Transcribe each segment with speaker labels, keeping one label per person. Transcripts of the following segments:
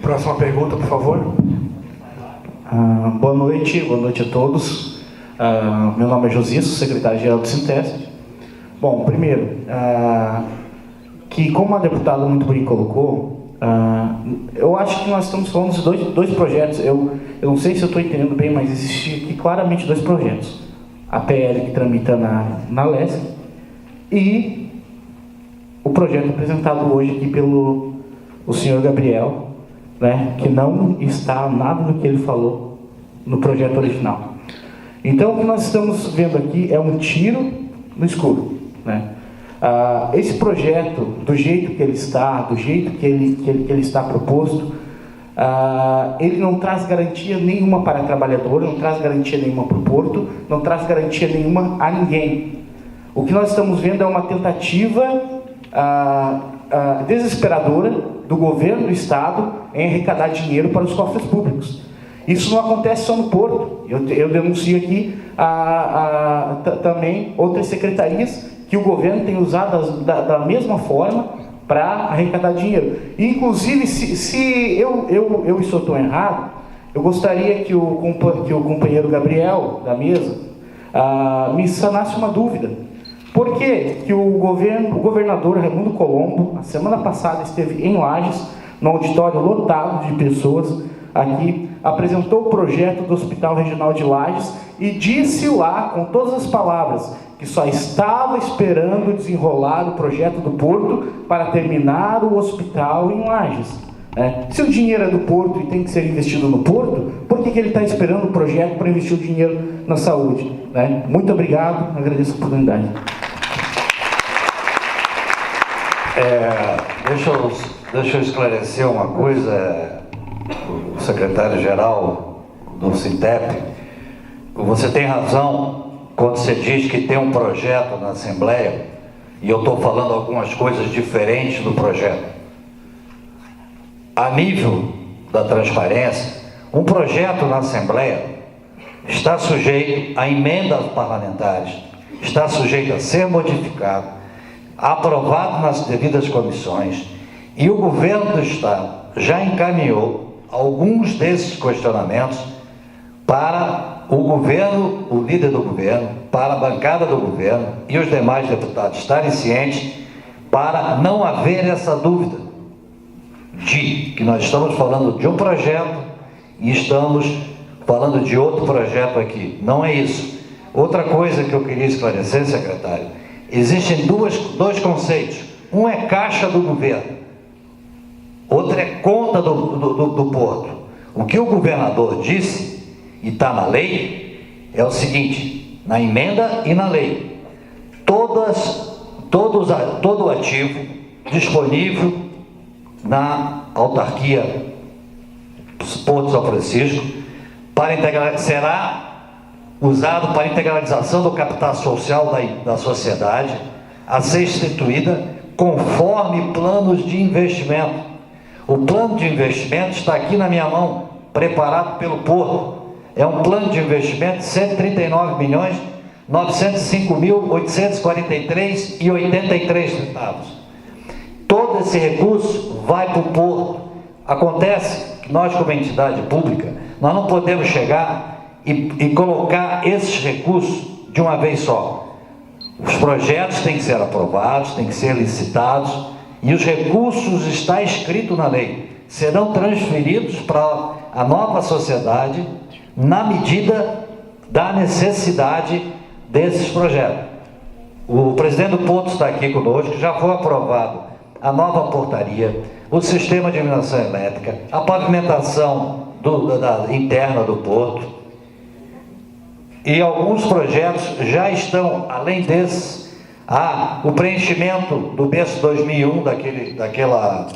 Speaker 1: Próxima pergunta, por favor.
Speaker 2: Boa noite a todos. Meu nome é Josias, sou secretário-geral do Sinteste. Bom, primeiro, que como a deputada muito bem colocou, eu acho que nós estamos falando de dois projetos. Eu não sei se eu estou entendendo bem, mas existem aqui claramente dois projetos. A PL que tramita na LESC e o projeto apresentado hoje aqui pelo senhor Gabriel, né, que não está nada do que ele falou no projeto original. Então, o que nós estamos vendo aqui é um tiro no escuro, né? Esse projeto, do jeito que ele está, do jeito que ele está proposto, ele não traz garantia nenhuma para o trabalhador, não traz garantia nenhuma para o porto, não traz garantia nenhuma a ninguém. O que nós estamos vendo é uma tentativa desesperadora do governo do Estado em arrecadar dinheiro para os cofres públicos. Isso não acontece só no Porto. Eu denuncio aqui também outras secretarias que o governo tem usado da mesma forma para arrecadar dinheiro. E, inclusive, se eu estou errado, eu gostaria que o companheiro Gabriel, da mesa, me sanasse uma dúvida. Por que o governador Raimundo Colombo, a semana passada, esteve em Lages, no auditório lotado de pessoas aqui, apresentou o projeto do Hospital Regional de Lages e disse lá, com todas as palavras, que só estava esperando desenrolar o projeto do Porto para terminar o hospital em Lages. Se o dinheiro é do Porto e tem que ser investido no Porto, por que ele está esperando o projeto para investir o dinheiro na saúde? Muito obrigado, agradeço a oportunidade.
Speaker 3: Deixa eu esclarecer uma coisa, o secretário-geral do Sintep. Você tem razão quando você diz que tem um projeto na Assembleia, e eu estou falando algumas coisas diferentes do projeto. A nível da transparência, um projeto na Assembleia está sujeito a emendas parlamentares, está sujeito a ser modificado, aprovado nas devidas comissões, e o governo do Estado já encaminhou alguns desses questionamentos para o governo, o líder do governo, para a bancada do governo e os demais deputados estarem cientes, para não haver essa dúvida de que nós estamos falando de um projeto e estamos falando de outro projeto aqui. Não é isso. Outra coisa que eu queria esclarecer, secretário, existem dois conceitos. Um é caixa do governo, outro é conta do Porto. O que o governador disse, e está na lei, é o seguinte: na emenda e na lei, todo ativo disponível na autarquia Porto São Francisco será usado para integralização do capital social da sociedade, a ser instituída conforme planos de investimento. O plano de investimento está aqui na minha mão, preparado pelo Porto. É um plano de investimento de R$ 139.905.843,83. Todo esse recurso vai para o Porto. Acontece que nós, como entidade pública, nós não podemos chegar e colocar esses recursos de uma vez só. Os projetos têm que ser aprovados, têm que ser licitados, e os recursos, está escrito na lei, serão transferidos para a nova sociedade na medida da necessidade desses projetos. O presidente do Porto está aqui conosco, já foi aprovado a nova portaria, o sistema de iluminação elétrica, a pavimentação interna do Porto, e alguns projetos já estão, além desses, o preenchimento do berço 2001,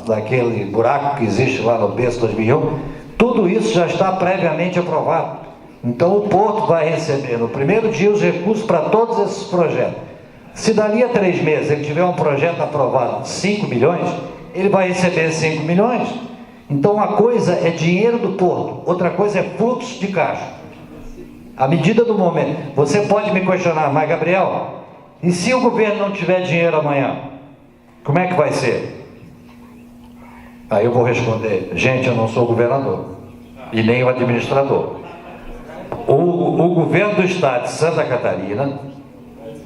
Speaker 3: daquele buraco que existe lá no berço 2001, tudo isso já está previamente aprovado. Então o Porto vai receber no primeiro dia os recursos para todos esses projetos. Se dali a 3 meses ele tiver um projeto aprovado de 5 milhões, ele vai receber 5 milhões. Então uma coisa é dinheiro do Porto, outra coisa é fluxo de caixa. À medida do momento, você pode me questionar, mas Gabriel, e se o governo não tiver dinheiro amanhã? Como é que vai ser? Aí eu vou responder, gente, eu não sou governador e nem o administrador. O governo do estado de Santa Catarina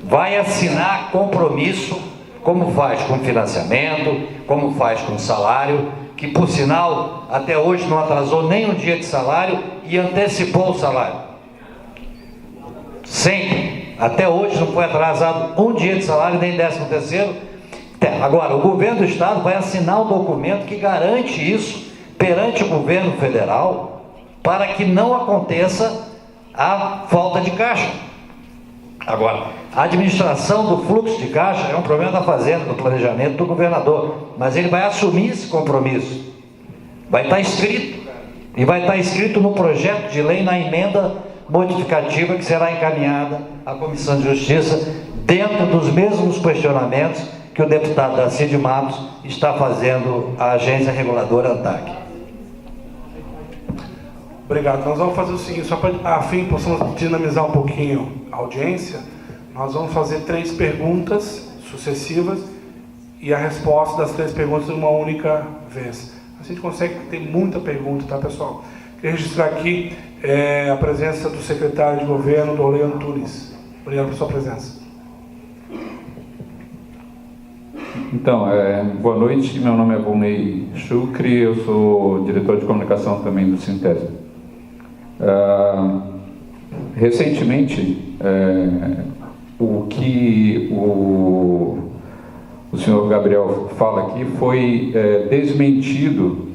Speaker 3: vai assinar compromisso, como faz com financiamento, como faz com salário, que por sinal até hoje não atrasou nem um dia de salário e antecipou o salário. Sempre, até hoje não foi atrasado um dia de salário, nem 13º. Agora, o governo do estado vai assinar um documento que garante isso perante o governo federal para que não aconteça a falta de caixa. Agora, a administração do fluxo de caixa é um problema da Fazenda, do planejamento do governador, mas ele vai assumir esse compromisso. Vai estar escrito, e vai estar escrito no projeto de lei, na emenda modificativa que será encaminhada à Comissão de Justiça, dentro dos mesmos questionamentos que o deputado Darcy de Matos está fazendo à agência reguladora ANTAC.
Speaker 1: Obrigado. Nós vamos fazer o seguinte, só para a fim possamos dinamizar um pouquinho a audiência, nós vamos fazer 3 perguntas sucessivas e a resposta das 3 perguntas em uma única vez. A gente consegue ter muita pergunta, tá, pessoal? Queria registrar aqui a presença do secretário de governo, Dorley Antunes. Obrigado pela sua presença.
Speaker 4: Então, boa noite, meu nome é Volney Chucre, eu sou diretor de comunicação também do Sintese. Recentemente, o que o senhor Gabriel fala aqui foi desmentido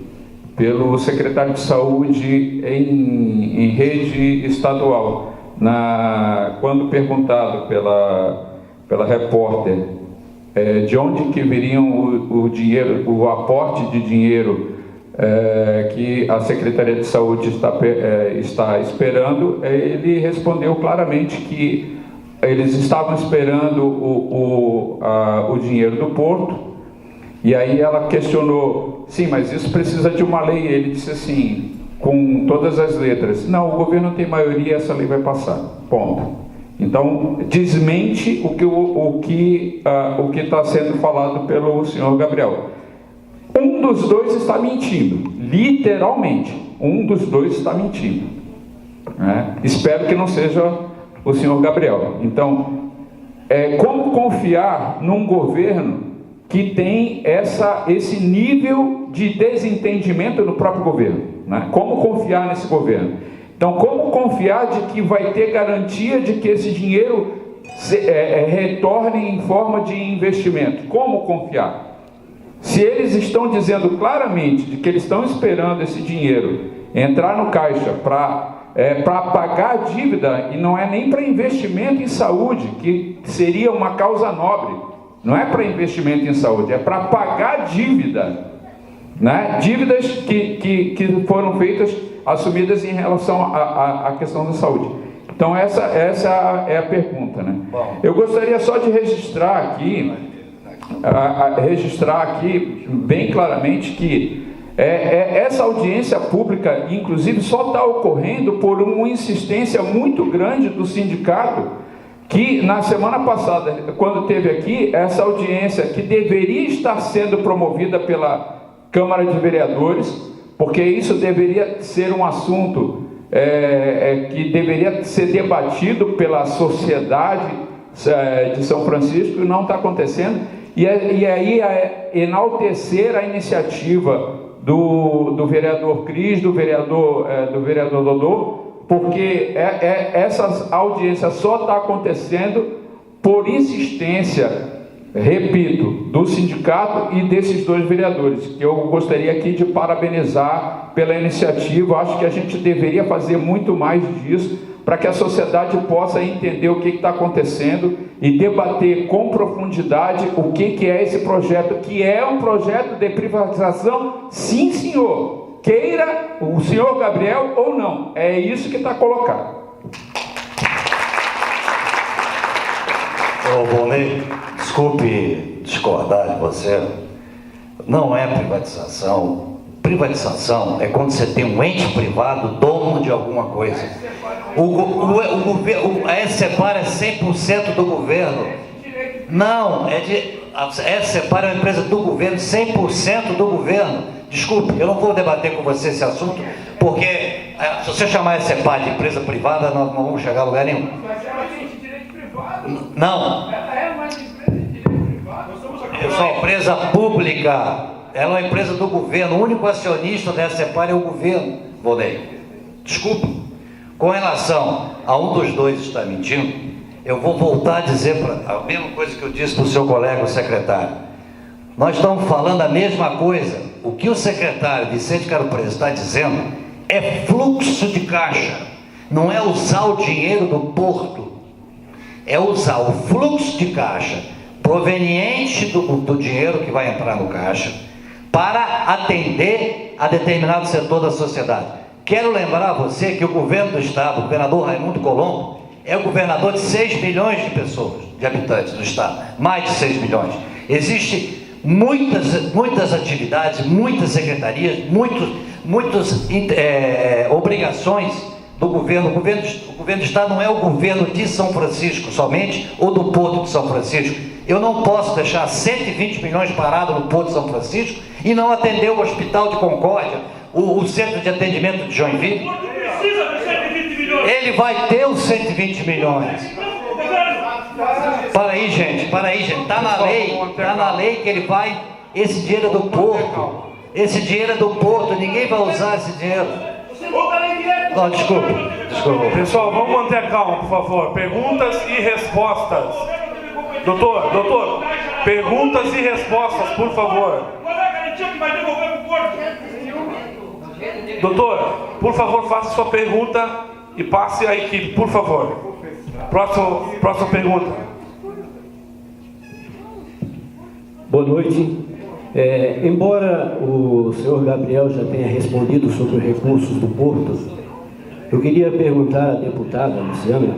Speaker 4: pelo secretário de Saúde em rede estadual. Quando perguntado pela repórter de onde que viriam o dinheiro, o aporte de dinheiro que a Secretaria de Saúde está esperando, ele respondeu claramente que eles estavam esperando o dinheiro do Porto, e aí ela questionou, sim, mas isso precisa de uma lei. Ele disse assim, com todas as letras, não, o governo tem maioria, essa lei vai passar, ponto. Então, desmente o que está sendo falado pelo senhor Gabriel. Um dos dois está mentindo, literalmente, um dos dois está mentindo. Espero que não seja o senhor Gabriel. Então, como confiar num governo que tem esse nível de desentendimento no próprio governo? Como confiar nesse governo? Então, como confiar de que vai ter garantia de que esse dinheiro retorne em forma de investimento? Como confiar? Se eles estão dizendo claramente de que eles estão esperando esse dinheiro entrar no caixa para pagar a dívida, e não é nem para investimento em saúde, que seria uma causa nobre, não é para investimento em saúde, é para pagar a dívida, dívidas que foram assumidas em relação à questão da saúde. Então essa é a pergunta, Eu gostaria só de registrar aqui bem claramente que essa audiência pública, inclusive, só está ocorrendo por uma insistência muito grande do sindicato, que na semana passada, quando teve aqui, essa audiência que deveria estar sendo promovida pela Câmara de Vereadores, porque isso deveria ser um assunto que deveria ser debatido pela sociedade de São Francisco, e não está acontecendo, e aí enaltecer a iniciativa do vereador Cris, do vereador Dodô, porque essa audiência só está acontecendo por insistência, repito, do sindicato e desses 2 vereadores, que eu gostaria aqui de parabenizar pela iniciativa. Acho que a gente deveria fazer muito mais disso, para que a sociedade possa entender o que está acontecendo e debater com profundidade o que é esse projeto, que é um projeto de privatização, sim senhor, queira o senhor Gabriel ou não, é isso que está colocado.
Speaker 3: Ô, Volney, desculpe discordar de você, não é privatização. Privatização é quando você tem um ente privado dono de alguma coisa. A Ecepar é 100% do governo. Não, A SEPAR é uma empresa do governo, 100% do governo. Desculpe, eu não vou debater com você esse assunto, porque se você chamar a SEPAR de empresa privada, nós não vamos chegar a lugar nenhum.
Speaker 5: Mas é uma direito privado.
Speaker 3: Não.
Speaker 5: Ela é uma empresa de direito privado.
Speaker 3: Eu sou uma empresa pública. Ela é uma empresa do governo. O único acionista da SEPAR é o governo, Volney. Desculpe. Com relação a um dos dois estar mentindo, eu vou voltar a dizer a mesma coisa que eu disse para o seu colega, o secretário. Nós estamos falando a mesma coisa. O que o secretário Vicente Caro Preso está dizendo é fluxo de caixa. Não é usar o dinheiro do porto. É usar o fluxo de caixa proveniente do dinheiro que vai entrar no caixa para atender a determinado setor da sociedade. Quero lembrar a você que o governo do estado, o governador Raimundo Colombo, é o governador de 6 milhões de pessoas, de habitantes do estado, mais de 6 milhões. Existem muitas atividades, muitas secretarias, muitas obrigações do governo. O governo do estado não é o governo de São Francisco somente, ou do Porto de São Francisco. Eu não posso deixar 120 milhões parados no Porto de São Francisco e não atender o Hospital de Concórdia, o Centro de Atendimento de Joinville.
Speaker 5: Não precisa de 120 milhões.
Speaker 3: Ele vai ter os 120 milhões. Para aí, gente. Está na lei que ele vai. Esse dinheiro é do Porto. Esse dinheiro é do Porto. Ninguém vai usar esse dinheiro. Não, desculpa.
Speaker 1: Pessoal, vamos manter a calma, por favor. Perguntas e respostas. Doutor, perguntas e respostas, por favor.
Speaker 5: Qual é a garantia que vai devolver para o Porto?
Speaker 1: Doutor, por favor, faça sua pergunta e passe à equipe, por favor. Próxima pergunta.
Speaker 6: Boa noite. Embora o senhor Gabriel já tenha respondido sobre os recursos do Porto, eu queria perguntar à deputada Luciana,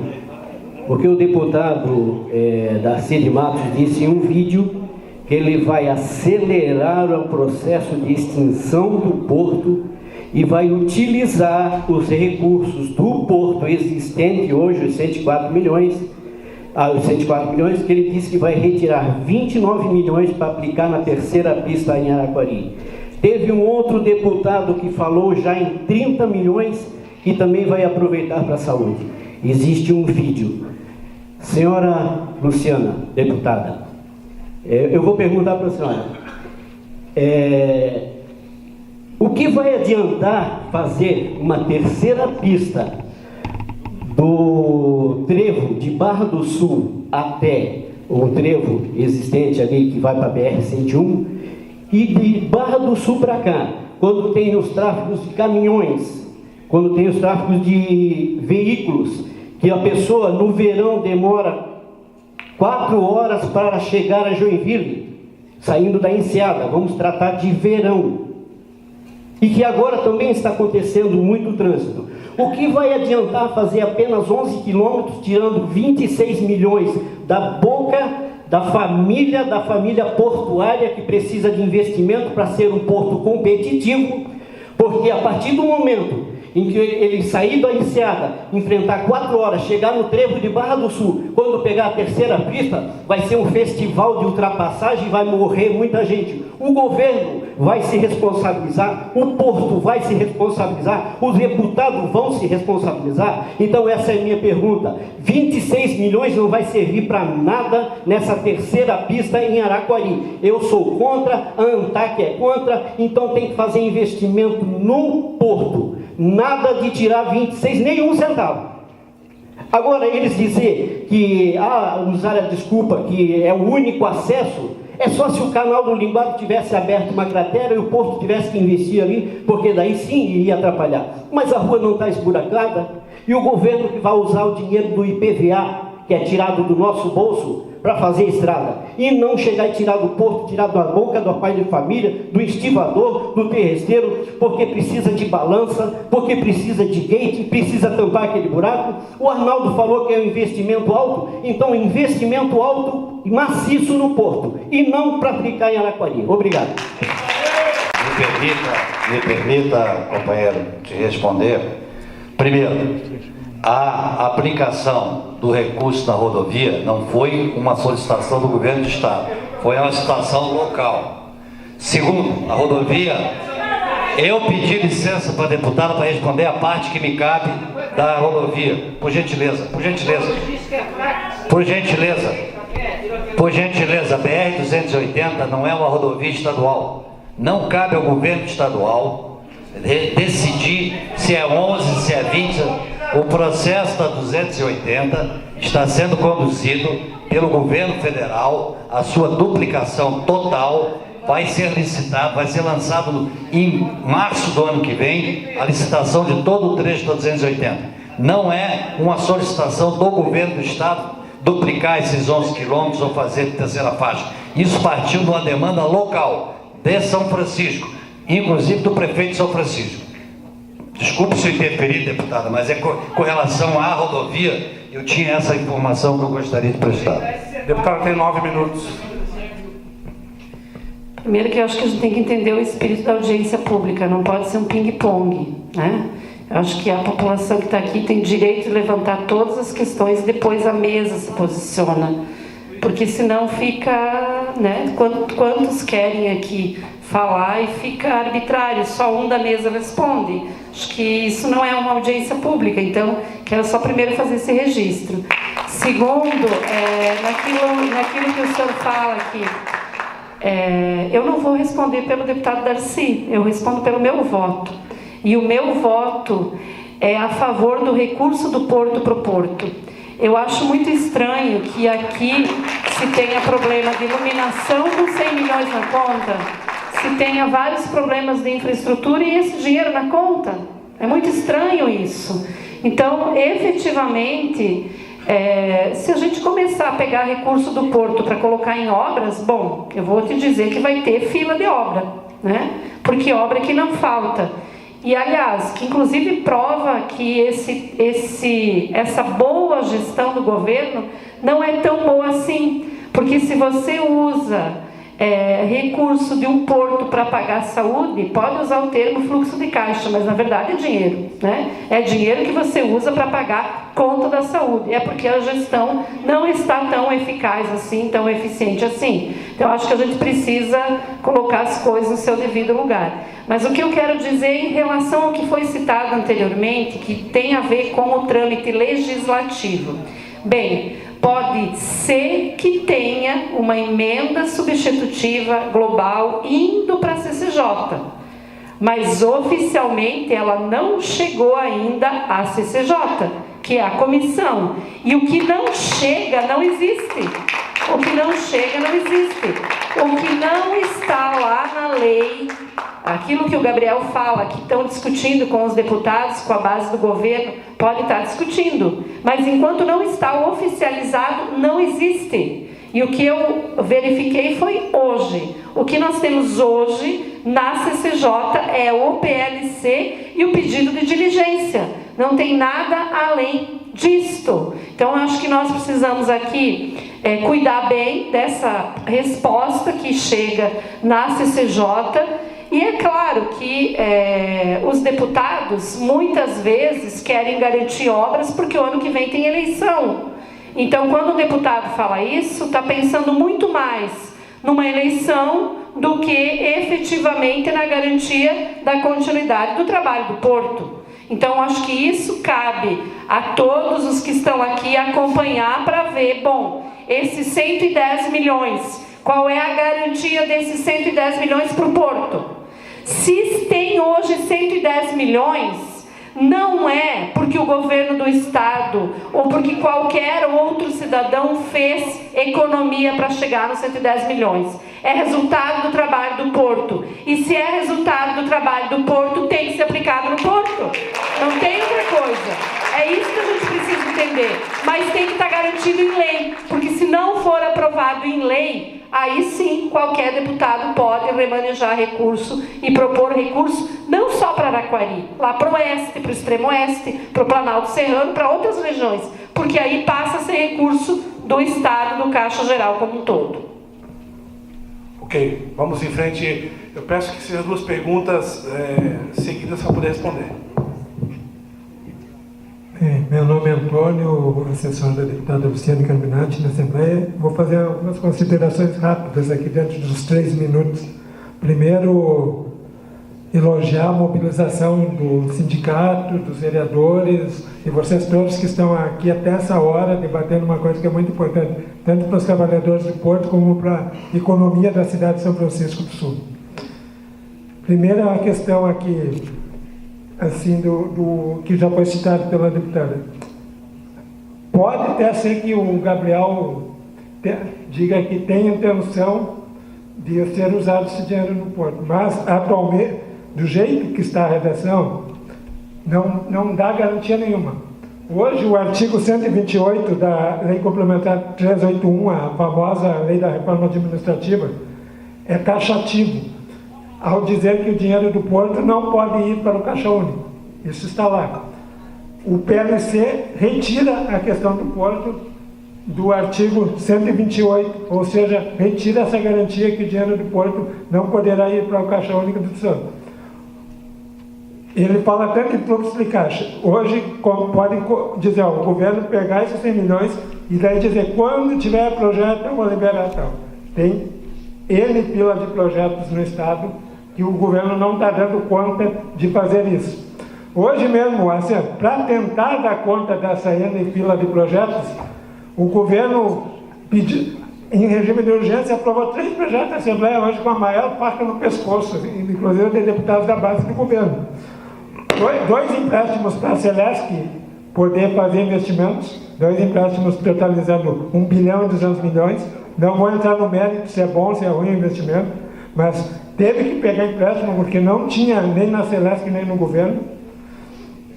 Speaker 6: porque o deputado Darcy Matos disse em um vídeo que ele vai acelerar o processo de extinção do Porto e vai utilizar os recursos do Porto existente hoje, os 104 milhões, que ele disse que vai retirar 29 milhões para aplicar na terceira pista em Araquari. Teve um outro deputado que falou já em 30 milhões que também vai aproveitar para a saúde. Existe um vídeo. Senhora Luciana, deputada, eu vou perguntar para a senhora. O que vai adiantar fazer uma terceira pista do trevo de Barra do Sul até o trevo existente ali que vai para a BR-101 e de Barra do Sul para cá, quando tem os tráfegos de caminhões, quando tem os tráfegos de veículos, que a pessoa no verão demora 4 horas para chegar a Joinville, saindo da Enseada, vamos tratar de verão, e que agora também está acontecendo muito trânsito. O que vai adiantar fazer apenas 11 quilômetros, tirando 26 milhões da boca da família portuária, que precisa de investimento para ser um porto competitivo, porque a partir do momento em que ele sair da Enseada, enfrentar 4 horas, chegar no trevo de Barra do Sul, quando pegar a terceira pista, vai ser um festival de ultrapassagem e vai morrer muita gente. O governo vai se responsabilizar, o Porto vai se responsabilizar, os deputados vão se responsabilizar. Então essa é a minha pergunta. 26 milhões não vai servir para nada nessa terceira pista em Araquari. Eu sou contra, a ANTAC é contra, então tem que fazer investimento no Porto. Nada de tirar 26, nenhum centavo. Agora, eles dizer que, usar a desculpa que é o único acesso, é só se o canal do Linguado tivesse aberto uma cratera e o Porto tivesse que investir ali, porque daí sim iria atrapalhar. Mas a rua não está esburacada, e o governo que vai usar o dinheiro do IPVA, que é tirado do nosso bolso, para fazer estrada, e não chegar e tirar do Porto, tirar da boca do pai de família, do estivador, do terresteiro, porque precisa de balança, porque precisa de gate, precisa tampar aquele buraco. O Arnaldo falou que é um investimento alto, então investimento alto e maciço no Porto, e não para aplicar em Araquari. Obrigado.
Speaker 3: Me permita, companheiro, te responder. Primeiro, a aplicação do recurso na rodovia não foi uma solicitação do governo do estado. Foi uma situação local. Segundo, a rodovia, eu pedi licença para a deputada para responder a parte que me cabe da rodovia. Por gentileza, por gentileza. Por gentileza. Por gentileza, a BR-280 não é uma rodovia estadual. Não cabe ao governo estadual decidir se é 11, se é 20. O processo da 280 está sendo conduzido pelo governo federal. A sua duplicação total vai ser licitado, vai ser lançado em março do ano que vem, a licitação de todo o trecho da 280. Não é uma solicitação do governo do estado duplicar esses 11 quilômetros ou fazer terceira faixa. Isso partiu de uma demanda local de São Francisco, inclusive do prefeito de São Francisco. Desculpe se eu interferir, deputada, mas é com relação à rodovia, eu tinha essa informação que eu gostaria de prestar.
Speaker 1: Deputada, tem 9 minutos.
Speaker 7: Primeiro que eu acho que a gente tem que entender o espírito da audiência pública, não pode ser um ping-pong, né? Eu acho que a população que está aqui tem direito de levantar todas as questões e depois a mesa se posiciona. Porque senão fica, né? Quantos querem aqui falar e fica arbitrário, só um da mesa responde. Acho que isso não é uma audiência pública, então quero só primeiro fazer esse registro. Segundo, naquilo que o senhor fala aqui, eu não vou responder pelo deputado Darcy, eu respondo pelo meu voto. E o meu voto é a favor do recurso do Porto para o Porto. Eu acho muito estranho que aqui se tenha problema de iluminação com 100 milhões na conta, se tenha vários problemas de infraestrutura e esse dinheiro na conta. É muito estranho isso. Então, efetivamente, se a gente começar a pegar recurso do Porto para colocar em obras, bom, eu vou te dizer que vai ter fila de obra, né? Porque obra que não falta. E, aliás, que inclusive prova que essa boa gestão do governo não é tão boa assim. Porque se você usa recurso de um porto para pagar a saúde, pode usar o termo fluxo de caixa, mas na verdade é dinheiro, né? É dinheiro que você usa para pagar conta da saúde. É porque a gestão não está tão eficaz assim, tão eficiente assim. Então acho que a gente precisa colocar as coisas no seu devido lugar. Mas o que eu quero dizer em relação ao que foi citado anteriormente, que tem a ver com o trâmite legislativo. Bem, pode ser que tenha uma emenda substitutiva global indo para a CCJ, mas oficialmente ela não chegou ainda à CCJ, que é a comissão. E o que não chega não existe. O que não chega não existe. O que não está lá na lei, aquilo que o Gabriel fala, que estão discutindo com os deputados, com a base do governo, pode estar discutindo. Mas enquanto não está oficializado, não existe. E o que eu verifiquei foi hoje. O que nós temos hoje na CCJ é o PLC e o pedido de diligência. Não tem nada além disto. Então, eu acho que nós precisamos aqui cuidar bem dessa resposta que chega na CCJ. E é claro que os deputados, muitas vezes, querem garantir obras porque o ano que vem tem eleição. Então, quando o deputado fala isso, está pensando muito mais numa eleição do que efetivamente na garantia da continuidade do trabalho do Porto. Então, acho que isso cabe a todos os que estão aqui acompanhar para ver, bom, esses 110 milhões, qual é a garantia desses 110 milhões para o Porto? Se tem hoje 110 milhões, não é porque o governo do estado ou porque qualquer outro cidadão fez economia para chegar nos 110 milhões. É resultado do trabalho do Porto. E se é resultado do trabalho do Porto, tem que ser aplicado no Porto. Não tem outra coisa. É isso que a gente precisa entender. Mas tem que estar garantido em lei. Porque se não for aprovado em lei, aí sim qualquer deputado pode remanejar recurso e propor recurso não só para Araquari, lá para o oeste, para o extremo oeste, para o Planalto Serrano, para outras regiões, porque aí passa a ser recurso do Estado, do Caixa Geral como um todo.
Speaker 1: Ok, vamos em frente. Eu peço que sejam 2 perguntas seguidas para poder responder.
Speaker 8: Meu nome é Antônio, assessor da deputada Luciane Carminati na Assembleia. Vou fazer algumas considerações rápidas aqui dentro dos 3 minutos. Primeiro, elogiar a mobilização do sindicato, dos vereadores e vocês todos que estão aqui até essa hora debatendo uma coisa que é muito importante, tanto para os trabalhadores do Porto como para a economia da cidade de São Francisco do Sul. Primeira questão aqui, assim, do que já foi citado pela deputada. Pode até ser que o Gabriel diga que tem intenção de ser usado esse dinheiro no Porto, mas atualmente, do jeito que está a redação, não dá garantia nenhuma. Hoje, o artigo 128 da Lei Complementar 381, a famosa Lei da Reforma Administrativa, é taxativo, ao dizer que o dinheiro do Porto não pode ir para o Caixa Único. Isso está lá. O PLC retira a questão do Porto do artigo 128, ou seja, retira essa garantia que o dinheiro do Porto não poderá ir para o Caixa Único do Tesouro. Ele fala tanto em fluxo de caixa. Hoje, podem dizer, o governo pegar esses 100 milhões e daí dizer, quando tiver projeto, eu vou liberar tal. Tem N pila de projetos no Estado que o governo não está dando conta de fazer isso. Hoje mesmo, assim, para tentar dar conta dessa N pila de projetos, o governo pediu, em regime de urgência, aprovou 3 projetos da Assembleia hoje com a maior faca no pescoço, inclusive de deputados da base do governo. 2 empréstimos para a Celesc poder fazer investimentos, 2 empréstimos totalizando 1 bilhão e 200 milhões. Não vou entrar no mérito se é bom, se é ruim o investimento, mas teve que pegar empréstimo porque não tinha nem na Celesc nem no governo.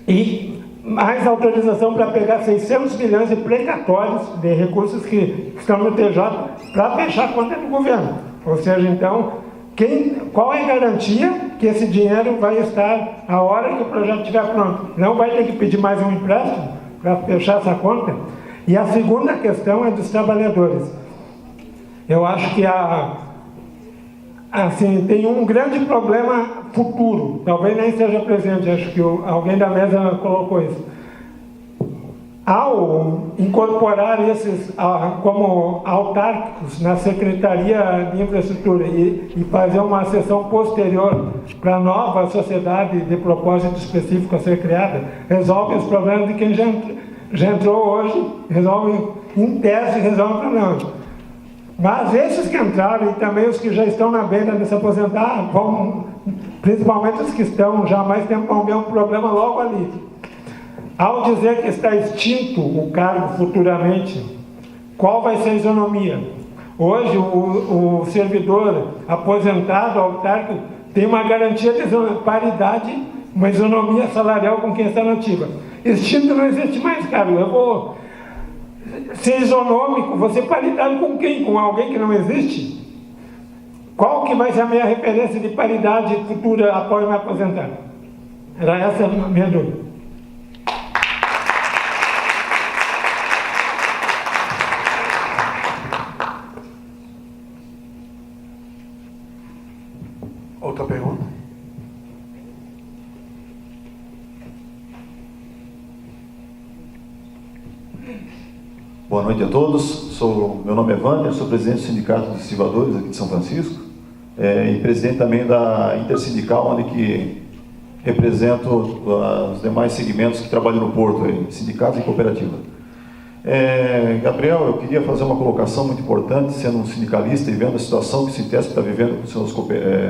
Speaker 8: E mais autorização para pegar 600 milhões de precatórios de recursos que estão no TJ para fechar a conta do governo. Ou seja, então, qual é a garantia que esse dinheiro vai estar a hora que o projeto estiver pronto? Não vai ter que pedir mais um empréstimo para fechar essa conta? E a segunda questão é dos trabalhadores. Eu acho que tem um grande problema futuro, talvez nem seja presente, acho que alguém da mesa colocou isso. Ao incorporar esses como autárquicos na Secretaria de Infraestrutura e fazer uma sessão posterior para a nova sociedade de propósito específico a ser criada, resolve os problemas de quem já entrou hoje, em tese, resolve o problema. Mas esses que entraram e também os que já estão na beira de se aposentar, principalmente os que estão já há mais tempo, vão ver um problema logo ali. Ao dizer que está extinto o cargo futuramente, qual vai ser a isonomia? Hoje, o servidor aposentado, autárquico, tem uma garantia de paridade, uma isonomia salarial com quem está na ativa. Extinto não existe mais cargo. Eu vou ser isonômico, vou ser paridade com quem? Com alguém que não existe? Qual que vai ser a minha referência de paridade futura após me aposentar? Era essa a minha dúvida.
Speaker 1: Outra pergunta?
Speaker 9: Boa noite a todos. Meu nome é Wander, sou presidente do Sindicato dos Estivadores aqui de São Francisco e presidente também da Intersindical, onde que represento os demais segmentos que trabalham no Porto, sindicatos e cooperativa. Gabriel, eu queria fazer uma colocação muito importante, sendo um sindicalista e vendo a situação que o Sintesp está vivendo com seus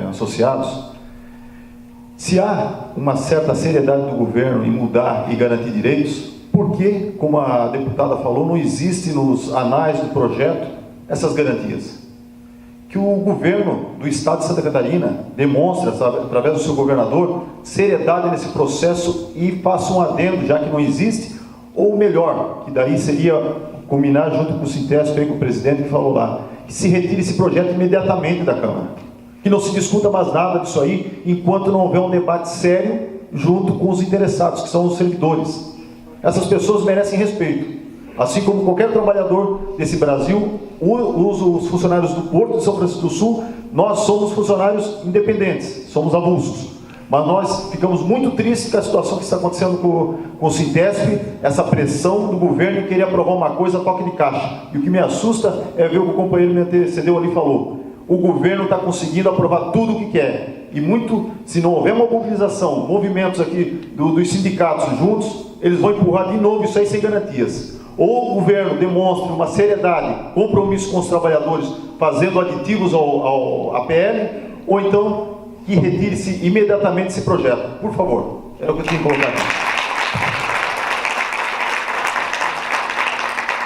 Speaker 9: associados. Se há uma certa seriedade do governo em mudar e garantir direitos, por que, como a deputada falou, não existe nos anais do projeto essas garantias? Que o governo do Estado de Santa Catarina demonstre, através do seu governador, seriedade nesse processo e faça um adendo, já que não existe, ou melhor, que daí seria combinar junto com o Sintesp e com o presidente que falou lá, que se retire esse projeto imediatamente da Câmara. Que não se discuta mais nada disso aí, enquanto não houver um debate sério junto com os interessados, que são os servidores. Essas pessoas merecem respeito. Assim como qualquer trabalhador desse Brasil, os funcionários do Porto de São Francisco do Sul, nós somos funcionários independentes, somos avulsos. Mas nós ficamos muito tristes com a situação que está acontecendo com o Sintesp, essa pressão do governo em querer aprovar uma coisa a toque de caixa. E o que me assusta é ver o que o companheiro me antecedeu ali falou. O governo está conseguindo aprovar tudo o que quer. E muito, se não houver uma mobilização, movimentos aqui dos sindicatos juntos, eles vão empurrar de novo isso aí sem garantias. Ou o governo demonstre uma seriedade, compromisso com os trabalhadores, fazendo aditivos ao APL, ou então que retire-se imediatamente esse projeto. Por favor, é o que eu tinha que colocar aqui.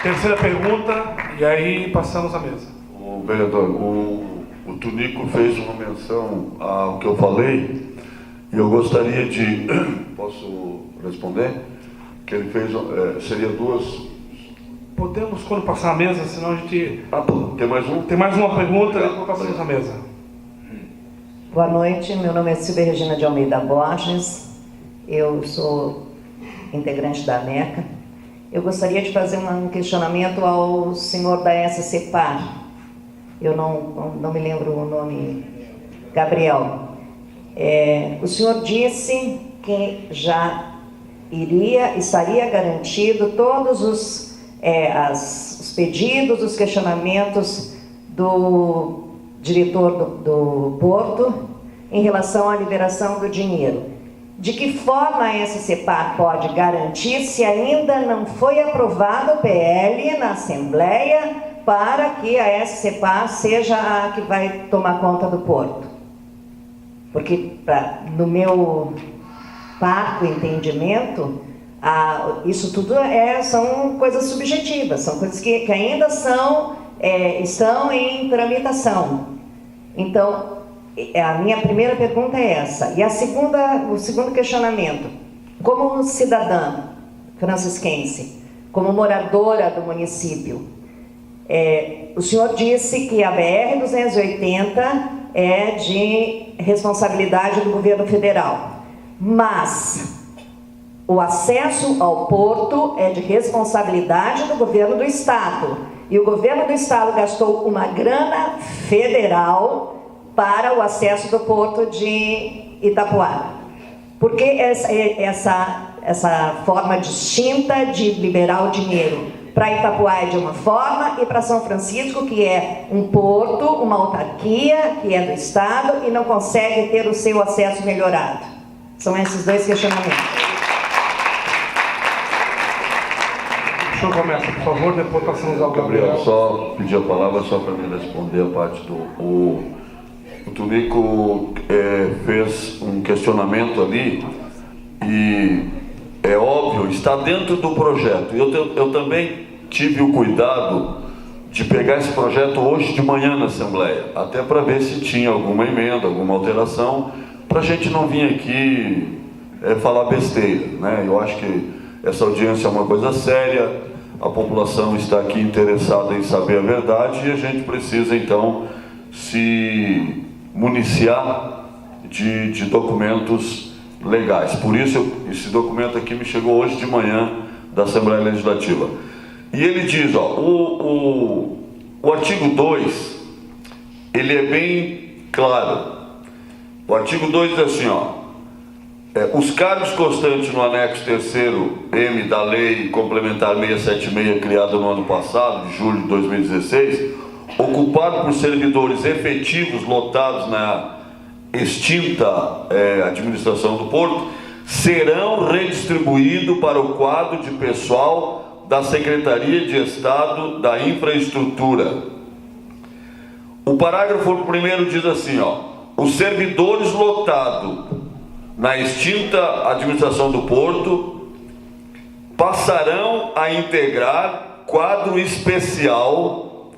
Speaker 1: Terceira pergunta, e aí passamos à mesa.
Speaker 10: O vereador, o Tunico fez uma menção ao que eu falei, e eu gostaria de... Posso responder? Que ele fez... seria duas...
Speaker 1: Podemos, quando passar a mesa, senão a gente...
Speaker 10: Tem mais um?
Speaker 1: Tem mais uma pergunta, depois passamos à mesa.
Speaker 11: Boa noite, meu nome é Silvia Regina de Almeida Borges, eu sou integrante da ANECA. Eu gostaria de fazer um questionamento ao senhor da SCPAR, eu não me lembro o nome, Gabriel. O senhor disse que já estaria garantido todos os pedidos, os questionamentos do diretor do Porto em relação à liberação do dinheiro. De que forma a SCPAR pode garantir se ainda não foi aprovado o PL na Assembleia para que a SCPAR seja a que vai tomar conta do Porto? Porque, no meu parco entendimento, isso tudo são coisas subjetivas, são coisas que ainda estão em tramitação. Então, a minha primeira pergunta é essa. E o segundo questionamento, como cidadã francisquense, como moradora do município, o senhor disse que a BR-280 é de responsabilidade do governo federal, mas o acesso ao porto é de responsabilidade do governo do estado. E o governo do estado gastou uma grana federal para o acesso do porto de Itapuá. Por que essa forma distinta de liberar o dinheiro? Para Itapuá é de uma forma e para São Francisco, que é um porto, uma autarquia, que é do estado e não consegue ter o seu acesso melhorado. São esses dois questionamentos.
Speaker 1: O senhor começa, por favor, depois passamos ao
Speaker 10: Gabriel, só pedir a palavra só para me responder a parte do... O Tunico fez um questionamento ali e é óbvio, está dentro do projeto. Eu também tive o cuidado de pegar esse projeto hoje de manhã na Assembleia, até para ver se tinha alguma emenda, alguma alteração, para a gente não vir aqui falar besteira, né? Eu acho que essa audiência é uma coisa séria, a população está aqui interessada em saber a verdade e a gente precisa, então, se municiar de documentos legais. Por isso, esse documento aqui me chegou hoje de manhã da Assembleia Legislativa. E ele diz, o artigo 2, ele é bem claro. O artigo 2 diz assim, os cargos constantes no anexo 3º-M da Lei Complementar 676, criada no ano passado, de julho de 2016, ocupado por servidores efetivos lotados na extinta administração do Porto, serão redistribuídos para o quadro de pessoal da Secretaria de Estado da Infraestrutura. O parágrafo 1º diz assim, os servidores lotados na extinta administração do Porto passarão a integrar quadro especial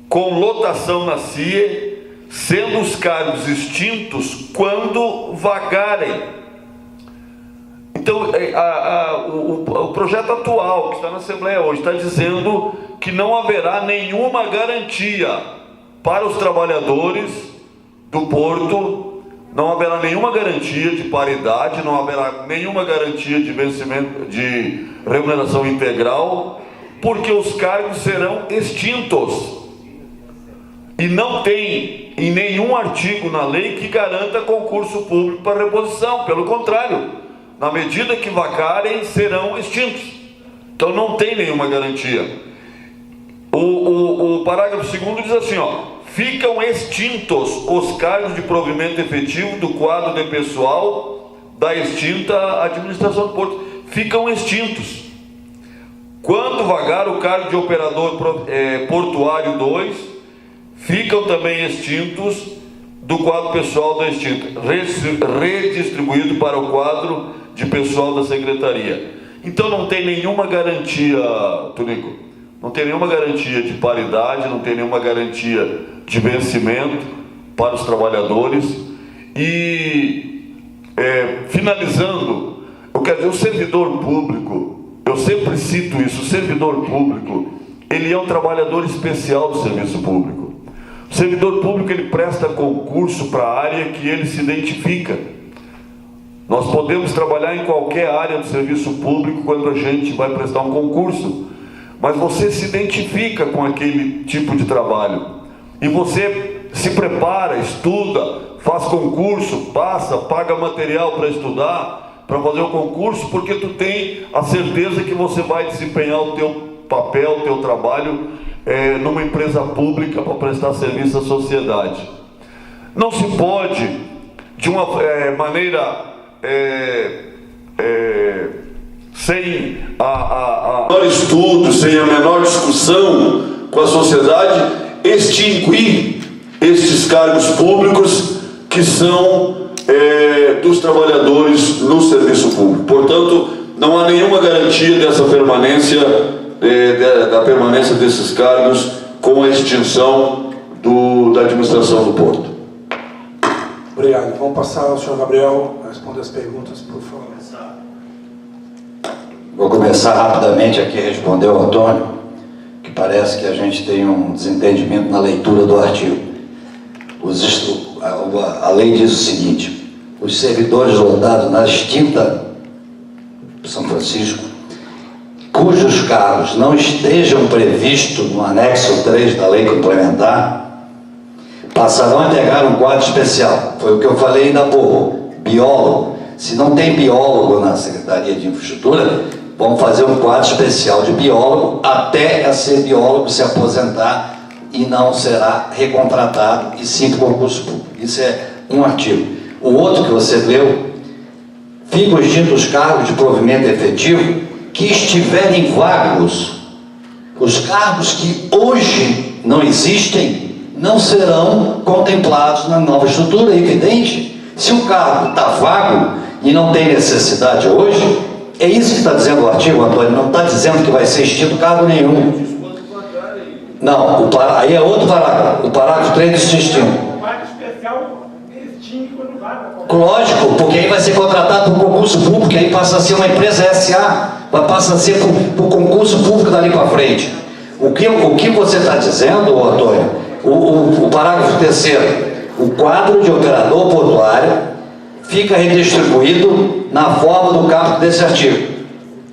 Speaker 10: com lotação na CIE, sendo os cargos extintos quando vagarem. Então, o projeto atual, que está na Assembleia hoje, está dizendo que não haverá nenhuma garantia para os trabalhadores do Porto, não haverá nenhuma garantia de paridade, não haverá nenhuma garantia de vencimento, de remuneração integral, porque os cargos serão extintos. E não tem em nenhum artigo na lei que garanta concurso público para reposição. Pelo contrário, na medida que vacarem, serão extintos. Então não tem nenhuma garantia. O parágrafo 2º diz assim, ficam extintos os cargos de provimento efetivo do quadro de pessoal da extinta administração do porto. Ficam extintos. Quando vagar o cargo de operador portuário 2, ficam também extintos do quadro pessoal da extinta, redistribuído para o quadro de pessoal da secretaria. Então não tem nenhuma garantia, Tunico, não tem nenhuma garantia de paridade, não tem nenhuma garantia de vencimento para os trabalhadores. E, finalizando, eu quero dizer, o servidor público, eu sempre cito isso, o servidor público, ele é um trabalhador especial do serviço público. O servidor público, ele presta concurso para a área que ele se identifica. Nós podemos trabalhar em qualquer área do serviço público quando a gente vai prestar um concurso, mas você se identifica com aquele tipo de trabalho. E você se prepara, estuda, faz concurso, passa, paga material para estudar, para fazer o concurso, porque tu tem a certeza que você vai desempenhar o teu papel, o teu trabalho numa empresa pública para prestar serviço à sociedade. Não se pode, de uma maneira sem a menor estudo, sem a menor discussão com a sociedade, extinguir estes cargos públicos que são dos trabalhadores no serviço público. Portanto, não há nenhuma garantia dessa permanência, da permanência desses cargos com a extinção da administração do porto.
Speaker 1: Obrigado. Vamos passar ao senhor Gabriel a responder as perguntas, por favor.
Speaker 3: Vou começar rapidamente aqui a responder ao Antônio, que parece que a gente tem um desentendimento na leitura do artigo. A lei diz o seguinte: os servidores lotados na extinta São Francisco, cujos cargos não estejam previstos no anexo 3 da lei complementar, passarão a integrar um quadro especial. Foi o que eu falei ainda há pouco. Biólogo. Se não tem biólogo na Secretaria de Infraestrutura, vamos fazer um quadro especial de biólogo até ser biólogo se aposentar e não será recontratado, e sim por concurso público. Isso é um artigo. O outro que você leu, ficam extintos os cargos de provimento efetivo que estiverem vagos. Os cargos que hoje não existem não serão contemplados na nova estrutura, é evidente. Se o cargo está vago e não tem necessidade hoje, é isso que está dizendo o artigo, Antônio, não está dizendo que vai ser extinto cargo nenhum. Não, aí é outro parágrafo, o parágrafo 3 diz extinto.
Speaker 5: O quadro especial extingue quando vaga.
Speaker 3: Lógico, porque aí vai ser contratado por concurso público, aí passa a ser uma empresa SA, passa a ser por concurso público dali para frente. O que você está dizendo, Antônio, o parágrafo 3º, o quadro de operador portuário fica redistribuído na forma do caput desse artigo.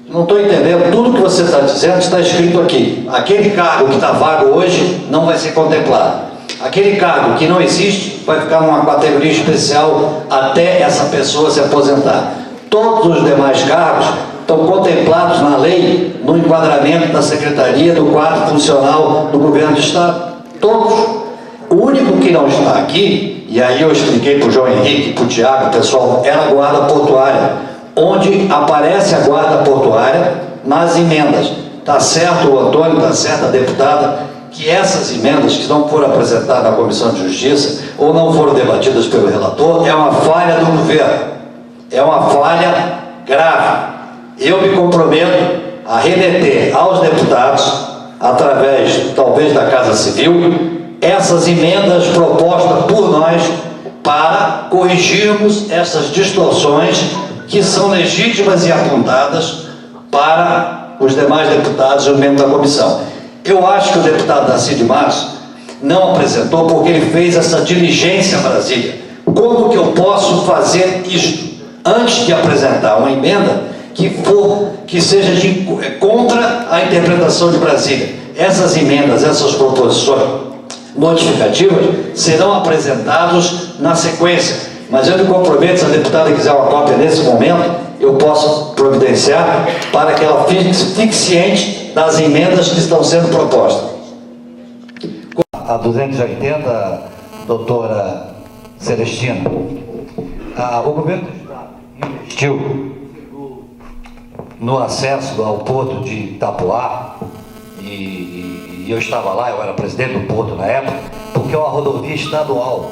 Speaker 3: Não estou entendendo, tudo que você está dizendo está escrito aqui. Aquele cargo que está vago hoje não vai ser contemplado. Aquele cargo que não existe vai ficar numa categoria especial até essa pessoa se aposentar. Todos os demais cargos estão contemplados na lei no enquadramento da Secretaria do quadro funcional do Governo do Estado. Todos. O único que não está aqui, e aí eu expliquei para o João Henrique, para o Tiago, pessoal, é a guarda portuária, onde aparece a guarda portuária nas emendas. Está certo o Antônio, está certa a deputada, que essas emendas que não foram apresentadas na Comissão de Justiça ou não foram debatidas pelo relator, é uma falha do governo. É uma falha grave. Eu me comprometo a remeter aos deputados, através, talvez, da Casa Civil, essas emendas propostas por nós para corrigirmos essas distorções que são legítimas e apontadas para os demais deputados e os membros da comissão. Eu acho que o deputado Darcy de Matos não apresentou porque ele fez essa diligência a Brasília. Como que eu posso fazer isto antes de apresentar uma emenda que seja contra a interpretação de Brasília? Essas emendas, essas proposições modificativas serão apresentados na sequência. Mas eu me comprometo, se a deputada quiser uma cópia nesse momento, eu posso providenciar para que ela fique ciente das emendas que estão sendo propostas. A 280, doutora Celestina, o governo do Estado investiu no acesso ao porto de Itapuá, e eu estava lá, eu era presidente do porto na época, porque é uma rodovia estadual,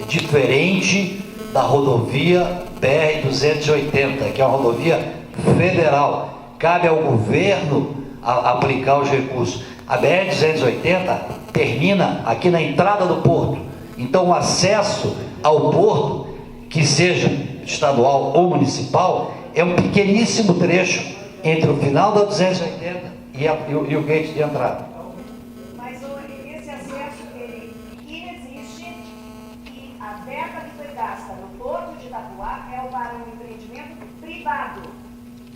Speaker 3: é diferente da rodovia BR-280, que é uma rodovia federal. Cabe ao governo aplicar os recursos. A BR-280 termina aqui na entrada do porto. Então, o acesso ao porto, que seja estadual ou municipal, é um pequeníssimo trecho entre o final da 280 e o gate de entrada.
Speaker 11: Mas esse acesso ele inexiste, e a verba que foi gasta no porto de Itapuá é para um empreendimento privado.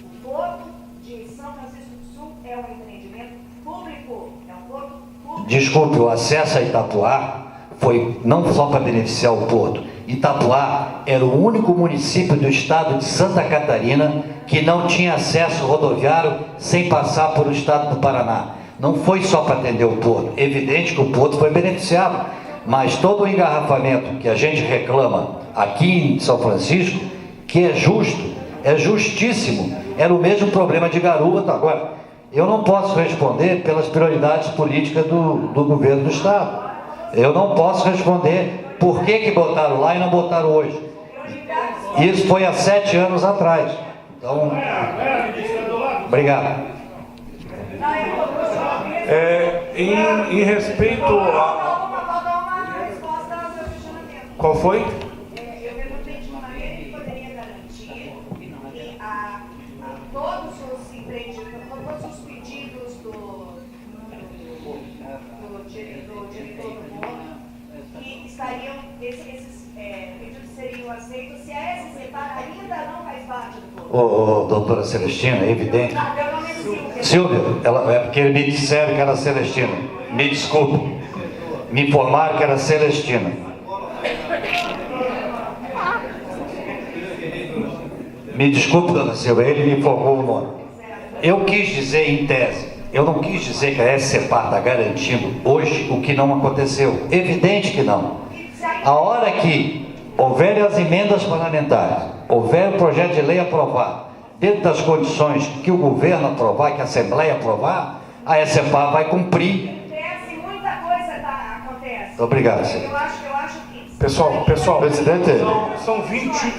Speaker 11: O porto de São Francisco do Sul é um empreendimento público, é um porto público.
Speaker 3: Desculpe, o acesso a Itapuá foi não só para beneficiar o porto. Itapuá era o único município do estado de Santa Catarina que não tinha acesso rodoviário sem passar por o estado do Paraná. Não foi só para atender o porto. Evidente que o porto foi beneficiado, mas todo o engarrafamento que a gente reclama aqui em São Francisco, que é justo, é justíssimo, era o mesmo problema de Garuva. Agora, eu não posso responder pelas prioridades políticas do governo do estado. Eu não posso responder por que botaram lá e não botaram hoje. Isso foi há 7 anos atrás. Então, obrigado.
Speaker 1: Em respeito a... Qual foi?
Speaker 11: Eu perguntei de uma maneira que poderia garantir que todos os empreendimentos, todos os pedidos do diretor do porto, que estariam, esses pedidos seriam aceitos se a SCPAR ainda não faz parte do porto.
Speaker 3: Doutora Celestina, é evidente. Silvia, é porque me disseram que era Celestina. Me desculpe. Me informaram que era Celestina. Me desculpe, dona Silvia, ele me informou o nome. Eu quis dizer em tese, eu não quis dizer que a SCPAR está garantindo hoje o que não aconteceu. Evidente que não. A hora que houver as emendas parlamentares, houver o projeto de lei aprovado, dentro das condições que o governo aprovar, que a Assembleia aprovar, a SCPAR vai cumprir.
Speaker 11: Muita coisa acontece.
Speaker 3: Obrigado, senhor.
Speaker 11: Eu acho que...
Speaker 1: Pessoal,
Speaker 9: presidente,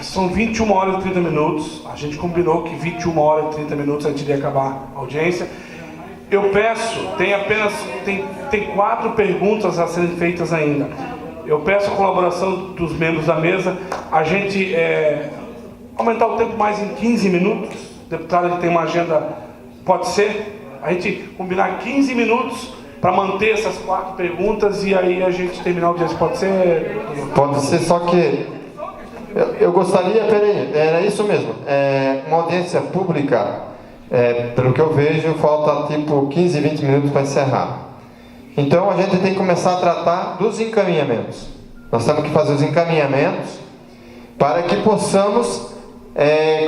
Speaker 1: são 21 horas e 30 minutos. A gente combinou que 21 horas e 30 minutos a gente iria acabar a audiência. Eu peço, tem 4 perguntas a serem feitas ainda. Eu peço a colaboração dos membros da mesa, a gente aumentar o tempo mais em 15 minutos. O deputado ele tem uma agenda, pode ser? A gente combinar 15 minutos para manter essas 4 perguntas e aí a gente terminar o audiência, pode ser?
Speaker 12: Pode ser, só que eu gostaria, peraí, era isso mesmo, uma audiência pública, pelo que eu vejo, falta tipo 15, 20 minutos para encerrar. Então a gente tem que começar a tratar dos encaminhamentos. Nós temos que fazer os encaminhamentos para que possamos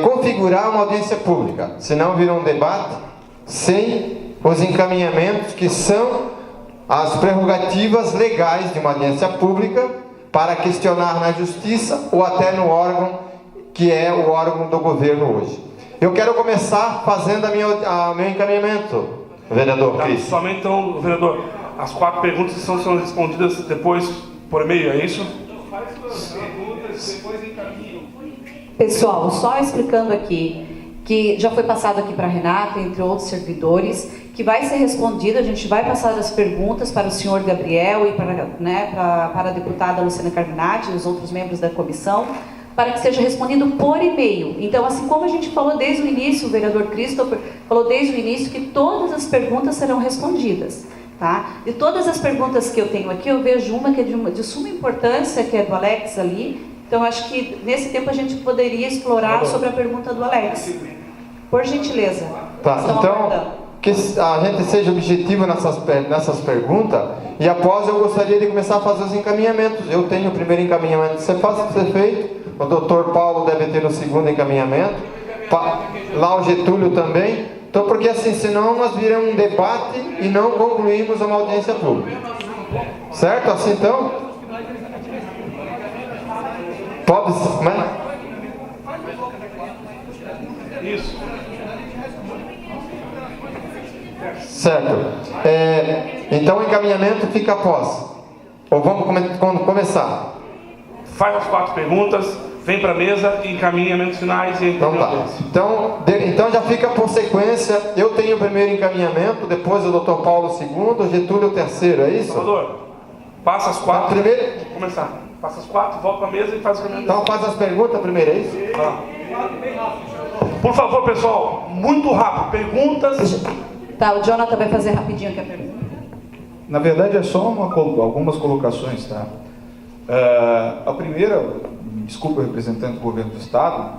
Speaker 12: configurar uma audiência pública. Senão vira um debate sem os encaminhamentos que são as prerrogativas legais de uma audiência pública para questionar na justiça ou até no órgão que é o órgão do governo hoje. Eu quero começar fazendo meu encaminhamento, vereador Cris.
Speaker 1: Somente então, vereador, as 4 perguntas estão sendo respondidas depois por e-mail, é isso?
Speaker 13: Pessoal, só explicando aqui, que já foi passado aqui para a Renata, entre outros servidores, que vai ser respondido, a gente vai passar as perguntas para o senhor Gabriel e para a deputada Luciana Carminati e os outros membros da comissão, para que seja respondido por e-mail. Então, assim como a gente falou desde o início, o vereador Christopher falou desde o início que todas as perguntas serão respondidas. Tá? E todas as perguntas que eu tenho aqui, eu vejo uma que é de suma importância, que é do Alex ali. Então, acho que nesse tempo a gente poderia explorar sobre a pergunta do Alex. Por gentileza.
Speaker 12: Tá, então, que a gente seja objetivo nessas perguntas e após eu gostaria de começar a fazer os encaminhamentos. Eu tenho o primeiro encaminhamento que ser feito, o doutor Paulo deve ter o segundo encaminhamento, lá o Getúlio também. Então, porque assim, senão nós viramos um debate e não concluímos uma audiência pública. Certo? Assim então? Pode, né?
Speaker 1: Isso.
Speaker 12: Certo. Então o encaminhamento fica após. Ou vamos começar?
Speaker 1: Faz as 4 perguntas, vem para a mesa, encaminhamentos finais e
Speaker 12: então tá. Então já fica por sequência. Eu tenho o primeiro encaminhamento, depois o Dr. Paulo o segundo, o Getúlio o terceiro, é isso?
Speaker 1: Salvador, passa as 4.
Speaker 12: Primeiro...
Speaker 1: Vamos começar. Passa as 4, volta para a mesa e faz o encaminhamento.
Speaker 12: Então faz as perguntas primeiro, é isso?
Speaker 1: Por favor, pessoal, muito rápido. Perguntas.
Speaker 13: Tá, o Jonathan vai fazer rapidinho aqui a pergunta.
Speaker 14: Na verdade, é só algumas colocações, tá? A primeira, desculpa o representante do governo do Estado,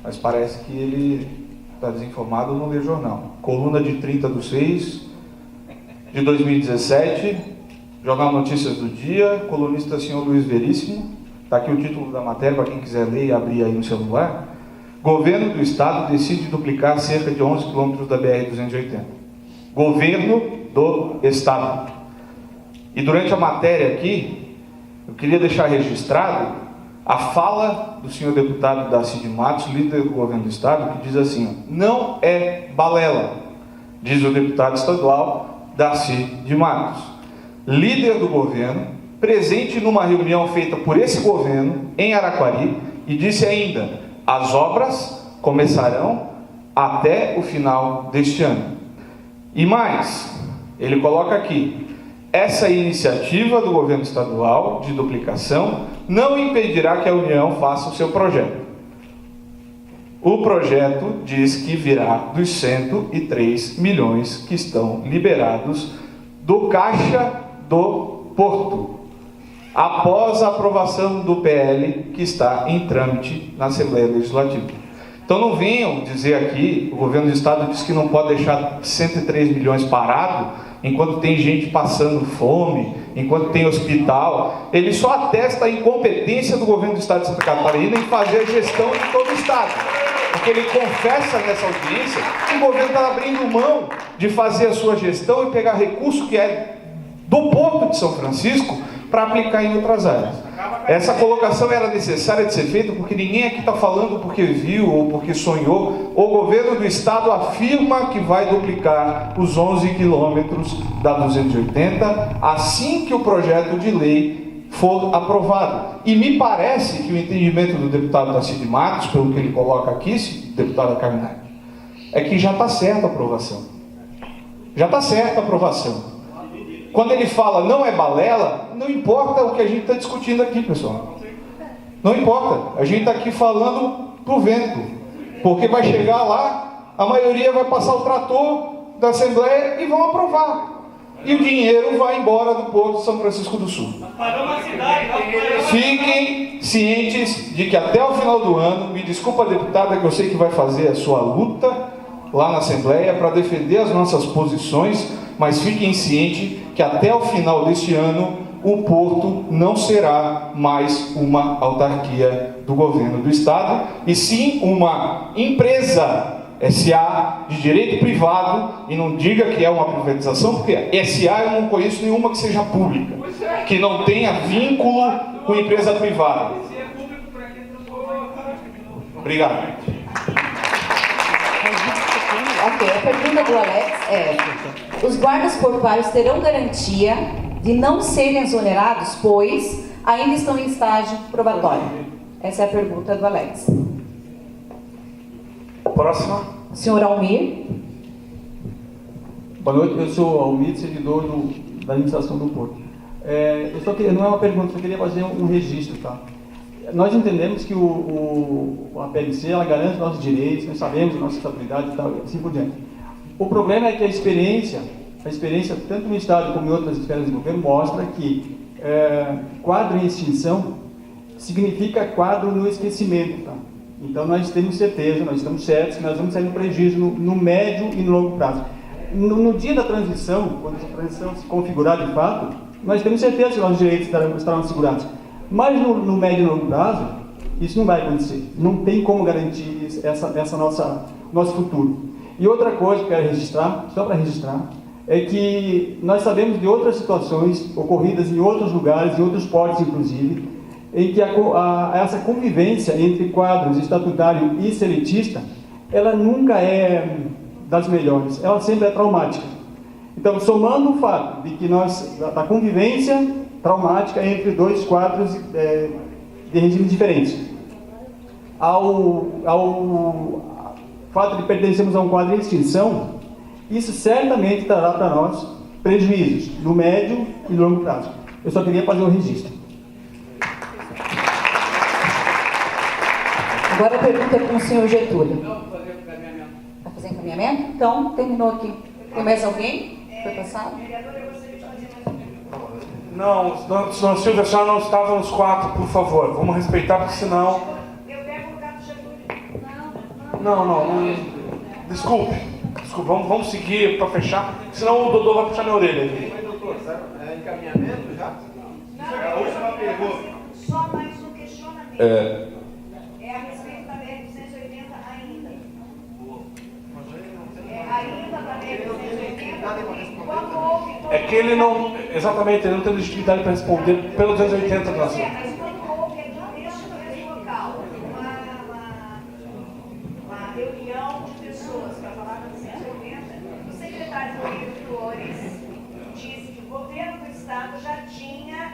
Speaker 14: mas parece que ele está desinformado, não lê jornal. Coluna de 30/6 de 2017, Jornal Notícias do Dia, colunista senhor Luiz Veríssimo, está aqui o título da matéria para quem quiser ler e abrir aí no celular. Governo do Estado decide duplicar cerca de 11 quilômetros da BR-280. Governo do Estado. E durante a matéria aqui, eu queria deixar registrado a fala do senhor deputado Darcy de Matos, líder do governo do Estado, que diz assim: não é balela, diz o deputado estadual Darcy de Matos, líder do governo, presente numa reunião feita por esse governo em Araquari, e disse ainda: as obras começarão até o final deste ano. E mais, ele coloca aqui: essa iniciativa do governo estadual de duplicação não impedirá que a União faça o seu projeto. O projeto diz que virá dos 103 milhões que estão liberados do caixa do Porto, após a aprovação do PL que está em trâmite na Assembleia Legislativa. Então não venham dizer aqui, o governo do Estado diz que não pode deixar 103 milhões parado, enquanto tem gente passando fome, enquanto tem hospital. Ele só atesta a incompetência do governo do Estado de Santa Catarina em fazer a gestão de todo o Estado. Porque ele confessa nessa audiência que o governo está abrindo mão de fazer a sua gestão e pegar recurso que é do Porto de São Francisco para aplicar em outras áreas. Essa colocação era necessária de ser feita porque ninguém aqui está falando porque viu ou porque sonhou. O governo do Estado afirma que vai duplicar os 11 quilômetros da 280 assim que o projeto de lei for aprovado. E me parece que o entendimento do deputado Darcy de Matos, pelo que ele coloca aqui, deputado Carminati, é que já está certa a aprovação. Já está certa a aprovação. Quando ele fala não é balela, não importa o que a gente está discutindo aqui, pessoal. Não importa. A gente está aqui falando pro vento. Porque vai chegar lá, a maioria vai passar o trator da Assembleia e vão aprovar. E o dinheiro vai embora do Porto de São Francisco do Sul. Fiquem cientes de que até o final do ano, me desculpa, deputada, que eu sei que vai fazer a sua luta lá na Assembleia para defender as nossas posições, mas fiquem cientes que até o final deste ano o Porto não será mais uma autarquia do governo do Estado, e sim uma empresa SA de direito privado, e não diga que é uma privatização, porque SA eu não conheço nenhuma que seja pública, que não tenha vínculo com empresa privada. Obrigado.
Speaker 13: Ok, a pergunta do Alex é: os guardas portuários terão garantia de não serem exonerados, pois ainda estão em estágio probatório? Essa é a pergunta do Alex.
Speaker 1: Próxima.
Speaker 13: Senhor Almir.
Speaker 15: Boa noite, eu sou Almir, servidor da administração do Porto. Eu só queria, não é uma pergunta, só queria fazer um registro, tá? Nós entendemos que a PLC, ela garante nossos direitos, nós sabemos a nossa estabilidade e tal, assim por diante. O problema é que a experiência tanto no Estado como em outras esferas de governo, mostra que quadro em extinção significa quadro no esquecimento, tá? Então nós temos certeza, nós estamos certos que nós vamos sair no prejuízo no médio e no longo prazo. No dia da transição, quando essa transição se configurar de fato, nós temos certeza que nossos direitos estarão assegurados. Mas no médio e longo prazo, isso não vai acontecer. Não tem como garantir nosso futuro. E outra coisa que eu quero registrar, só para registrar, é que nós sabemos de outras situações ocorridas em outros lugares, em outros portos inclusive, em que essa convivência entre quadros estatutário e seletista, ela nunca é das melhores, ela sempre é traumática. Então, somando o fato de que da convivência traumática entre dois quadros de regimes diferentes, ao fato de pertencermos a um quadro em extinção, isso certamente trará para nós prejuízos no médio e longo prazo. Eu só queria fazer um registro.
Speaker 13: Agora a pergunta é com o senhor Getúlio. Vai fazer encaminhamento? Então, terminou aqui. Tem mais alguém? Foi passado?
Speaker 1: Não, dona Silvia, a senhora não estava nos 4, por favor. Vamos respeitar, porque senão... Não. Desculpe, vamos seguir para fechar, senão o Dodô vai puxar minha orelha aqui.
Speaker 16: Doutor, é encaminhamento já? É a última pergunta.
Speaker 11: Só mais um questionamento. É a respeito da BR-280 ainda. Ainda da BR-280, quando houve...
Speaker 1: É que ele não... Exatamente, ele não tem legitimidade para responder pelo 280 do Brasil.
Speaker 11: Mas quando houve aqui neste mesmo local uma reunião de pessoas para falar da 280, o secretário Rodrigo Flores disse que o governo do Estado já tinha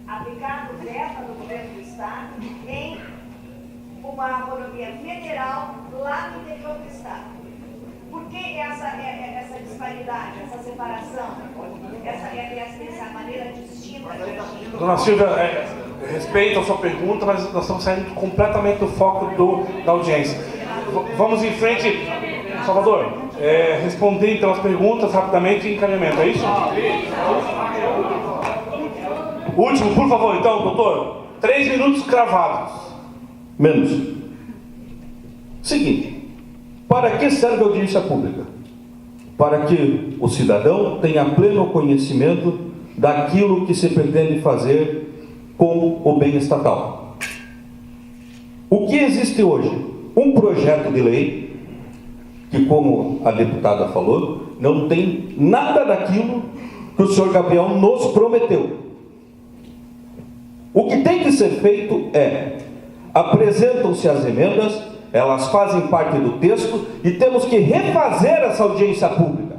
Speaker 11: aplicado verba do governo do Estado em uma rodovia federal lá no interior do Estado. Por que essa disparidade, essa separação, essa maneira distinta de agir?
Speaker 1: Dona Silvia, respeito a sua pergunta, mas nós estamos saindo completamente do foco da audiência. Vamos em frente. Salvador, responder então as perguntas rapidamente e encaminhamento, é isso? Último, por favor, então, doutor. 3 minutos cravados.
Speaker 17: Menos. Seguinte. Para que serve a audiência pública? Para que o cidadão tenha pleno conhecimento daquilo que se pretende fazer com o bem estatal. O que existe hoje? Um projeto de lei que, como a deputada falou, não tem nada daquilo que o senhor Gabriel nos prometeu. O que tem que ser feito apresentam-se as emendas, elas fazem parte do texto e temos que refazer essa audiência pública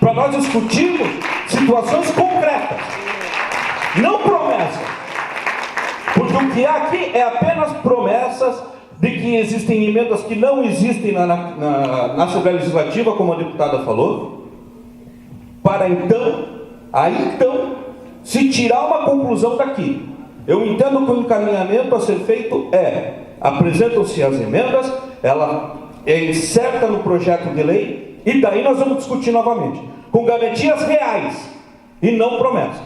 Speaker 17: para nós discutirmos situações concretas, não promessas, porque o que há aqui é apenas promessas de que existem emendas que não existem na Assembleia Legislativa, como a deputada falou, para então se tirar uma conclusão daqui. Eu entendo que o encaminhamento a ser feito apresentam-se as emendas, ela é inserta no projeto de lei e daí nós vamos discutir novamente, com garantias reais e não promessas.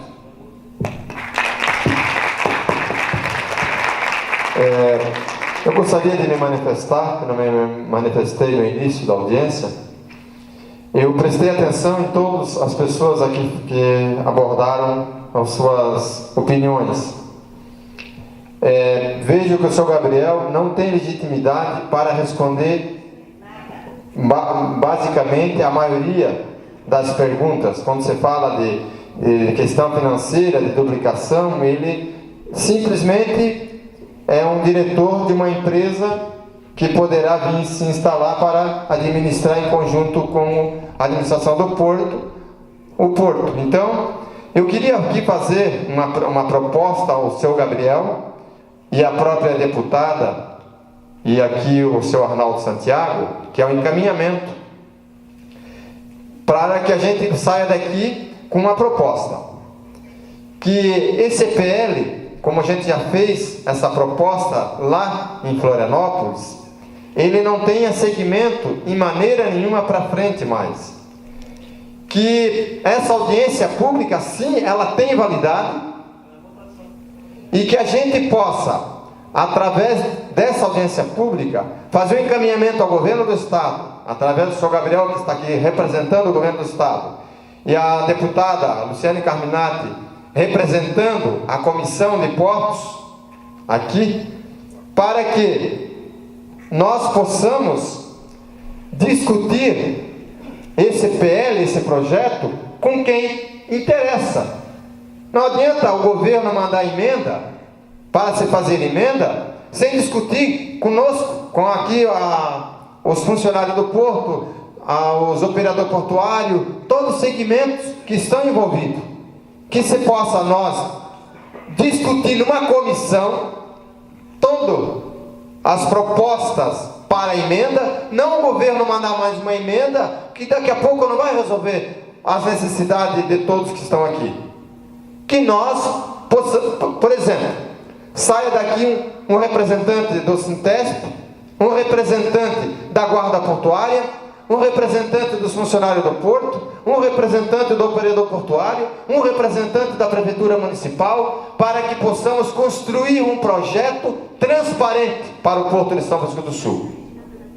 Speaker 12: Eu gostaria de me manifestar, que não me manifestei no início da audiência. Eu prestei atenção em todas as pessoas aqui que abordaram as suas opiniões. Vejo que o senhor Gabriel não tem legitimidade para responder basicamente a maioria das perguntas. Quando você fala de questão financeira, de duplicação, ele simplesmente é um diretor de uma empresa que poderá vir se instalar para administrar em conjunto com a administração do porto, o porto. Então, eu queria aqui fazer uma proposta ao senhor Gabriel e a própria deputada, e aqui o senhor Arnaldo Santiago, que é um encaminhamento, para que a gente saia daqui com uma proposta. Que esse EPL, como a gente já fez essa proposta lá em Florianópolis, ele não tenha segmento em maneira nenhuma para frente mais. Que essa audiência pública, sim, ela tem validade, e que a gente possa, através dessa audiência pública, fazer um encaminhamento ao governo do Estado, através do senhor Gabriel, que está aqui representando o governo do Estado, e a deputada Luciane Carminati, representando a Comissão de Portos aqui, para que nós possamos discutir esse PL, esse projeto, com quem interessa. Não adianta o governo mandar emenda para se fazer emenda sem discutir conosco, com aqui os funcionários do porto, os operadores portuários, todos os segmentos que estão envolvidos. Que se possa nós discutir numa comissão todas as propostas para a emenda, não o governo mandar mais uma emenda, que daqui a pouco não vai resolver as necessidades de todos que estão aqui. Que nós possamos, por exemplo, saia daqui um representante do Sintesp, um representante da Guarda Portuária, um representante dos funcionários do Porto, um representante do operador portuário, um representante da Prefeitura Municipal, para que possamos construir um projeto transparente para o Porto de São Francisco do Sul.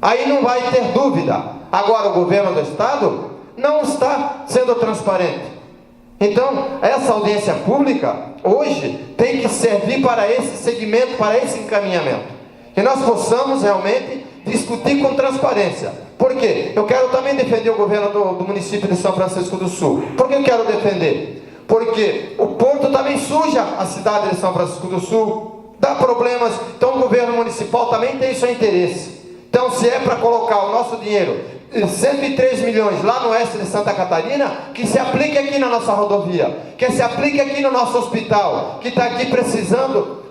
Speaker 12: Aí não vai ter dúvida. Agora o governo do Estado não está sendo transparente. Então, essa audiência pública, hoje, tem que servir para esse segmento, para esse encaminhamento. Que nós possamos realmente discutir com transparência. Por quê? Eu quero também defender o governo do município de São Francisco do Sul. Por que eu quero defender? Porque o porto também suja a cidade de São Francisco do Sul, dá problemas, então o governo municipal também tem seu interesse. Então, se é para colocar o nosso dinheiro, 103 milhões lá no oeste de Santa Catarina, que se aplique aqui na nossa rodovia, que se aplique aqui no nosso hospital, que está aqui precisando,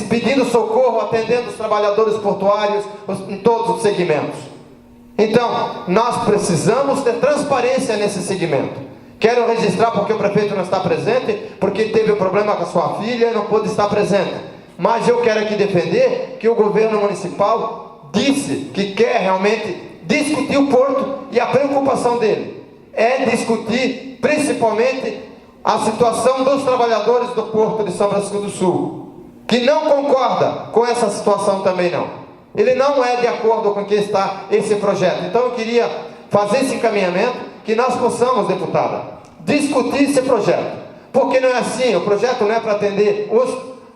Speaker 12: pedindo socorro, atendendo os trabalhadores portuários em todos os segmentos. Então, nós precisamos ter transparência nesse segmento. Quero registrar porque o prefeito não está presente, porque teve um problema com a sua filha e não pôde estar presente. Mas eu quero aqui defender que o governo municipal disse que quer realmente discutir o porto, e a preocupação dele é discutir principalmente a situação dos trabalhadores do Porto de São Francisco do Sul, que não concorda com essa situação também não. Ele não é de acordo com que está esse projeto. Então eu queria fazer esse encaminhamento, que nós possamos, deputada, discutir esse projeto. Porque não é assim, o projeto não é para atender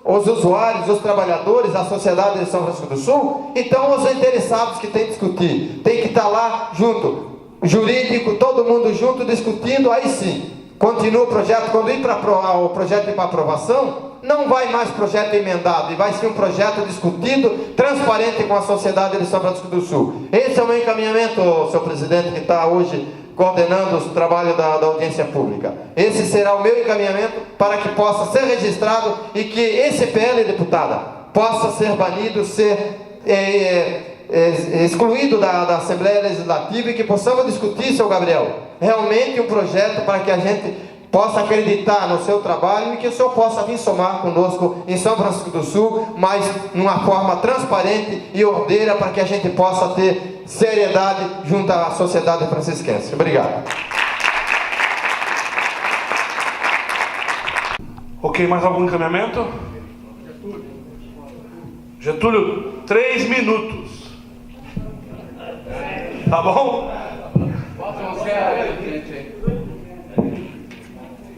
Speaker 12: os usuários, os trabalhadores, a sociedade de São Francisco do Sul. Então os interessados que tem que discutir, tem que estar lá junto, jurídico, todo mundo junto discutindo, aí sim, continua o projeto. Quando ir para o projeto ir para aprovação, não vai mais projeto emendado, e vai ser um projeto discutido, transparente com a sociedade de São Francisco do Sul. Esse é o meu encaminhamento, senhor presidente, que está hoje coordenando o trabalho da audiência pública. Esse será o meu encaminhamento para que possa ser registrado e que esse PL, deputada, possa ser banido, ser excluído da Assembleia Legislativa, e que possamos discutir, seu Gabriel, realmente um projeto para que a gente possa acreditar no seu trabalho e que o senhor possa vir somar conosco em São Francisco do Sul, mas numa forma transparente e ordeira, para que a gente possa ter seriedade junto à sociedade francisquense. Obrigado.
Speaker 1: Ok, mais algum encaminhamento? Getúlio, 3 minutos. Tá bom?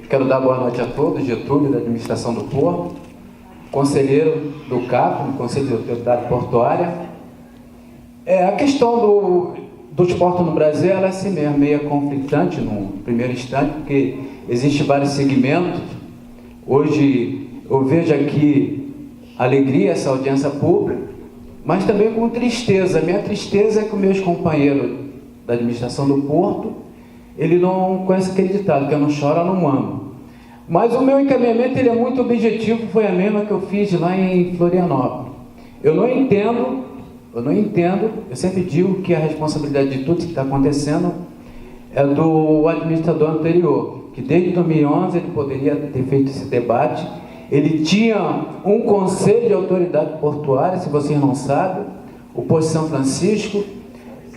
Speaker 18: Quero dar boa noite a todos. Getúlio, da administração do Porto, conselheiro do CAP, Conselho de Autoridade Portuária. A questão dos portos no Brasil, ela é assim mesmo, meio conflitante no primeiro instante, porque existem vários segmentos. Hoje eu vejo aqui alegria, essa audiência pública, mas também com tristeza. A minha tristeza é que meus companheiros da administração do Porto, ele não conhece aquele ditado, que eu não choro, eu não amo. Mas o meu encaminhamento, ele é muito objetivo, foi a mesma que eu fiz lá em Florianópolis. Eu não entendo, eu sempre digo que a responsabilidade de tudo que está acontecendo é do administrador anterior, que desde 2011 ele poderia ter feito esse debate. Ele tinha um conselho de autoridade portuária, se vocês não sabem, o Porto de São Francisco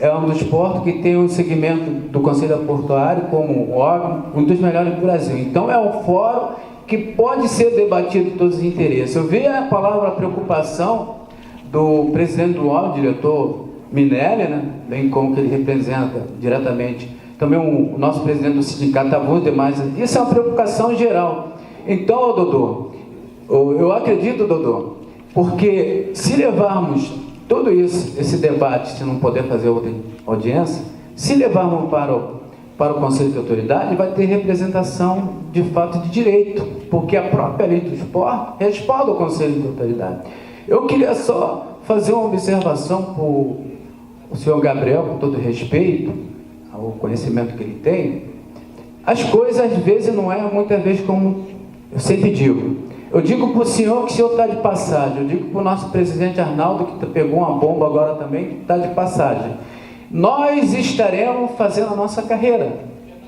Speaker 18: é um dos portos que tem um segmento do Conselho Portuário como órgão, um dos melhores do Brasil. Então é um fórum que pode ser debatido todos os interesses. Eu vi a palavra preocupação do presidente do órgão, diretor Minelli, né? Bem como que ele representa diretamente também o nosso presidente do sindicato Avô, demais. Isso é uma preocupação geral. Então, Dodô, eu acredito, Dodô, porque se levarmos todo isso, esse debate, se não puder fazer outra audiência, se levarmos para o Conselho de Autoridade, vai ter representação de fato de direito, porque a própria lei do esporte respalda o Conselho de Autoridade. Eu queria só fazer uma observação para o senhor Gabriel, com todo respeito ao conhecimento que ele tem. As coisas, às vezes, não é muitas vezes como eu sempre digo. Eu digo para o senhor que o senhor está de passagem. Eu digo para o nosso presidente Arnaldo, que pegou uma bomba agora também, que está de passagem. Nós estaremos fazendo a nossa carreira,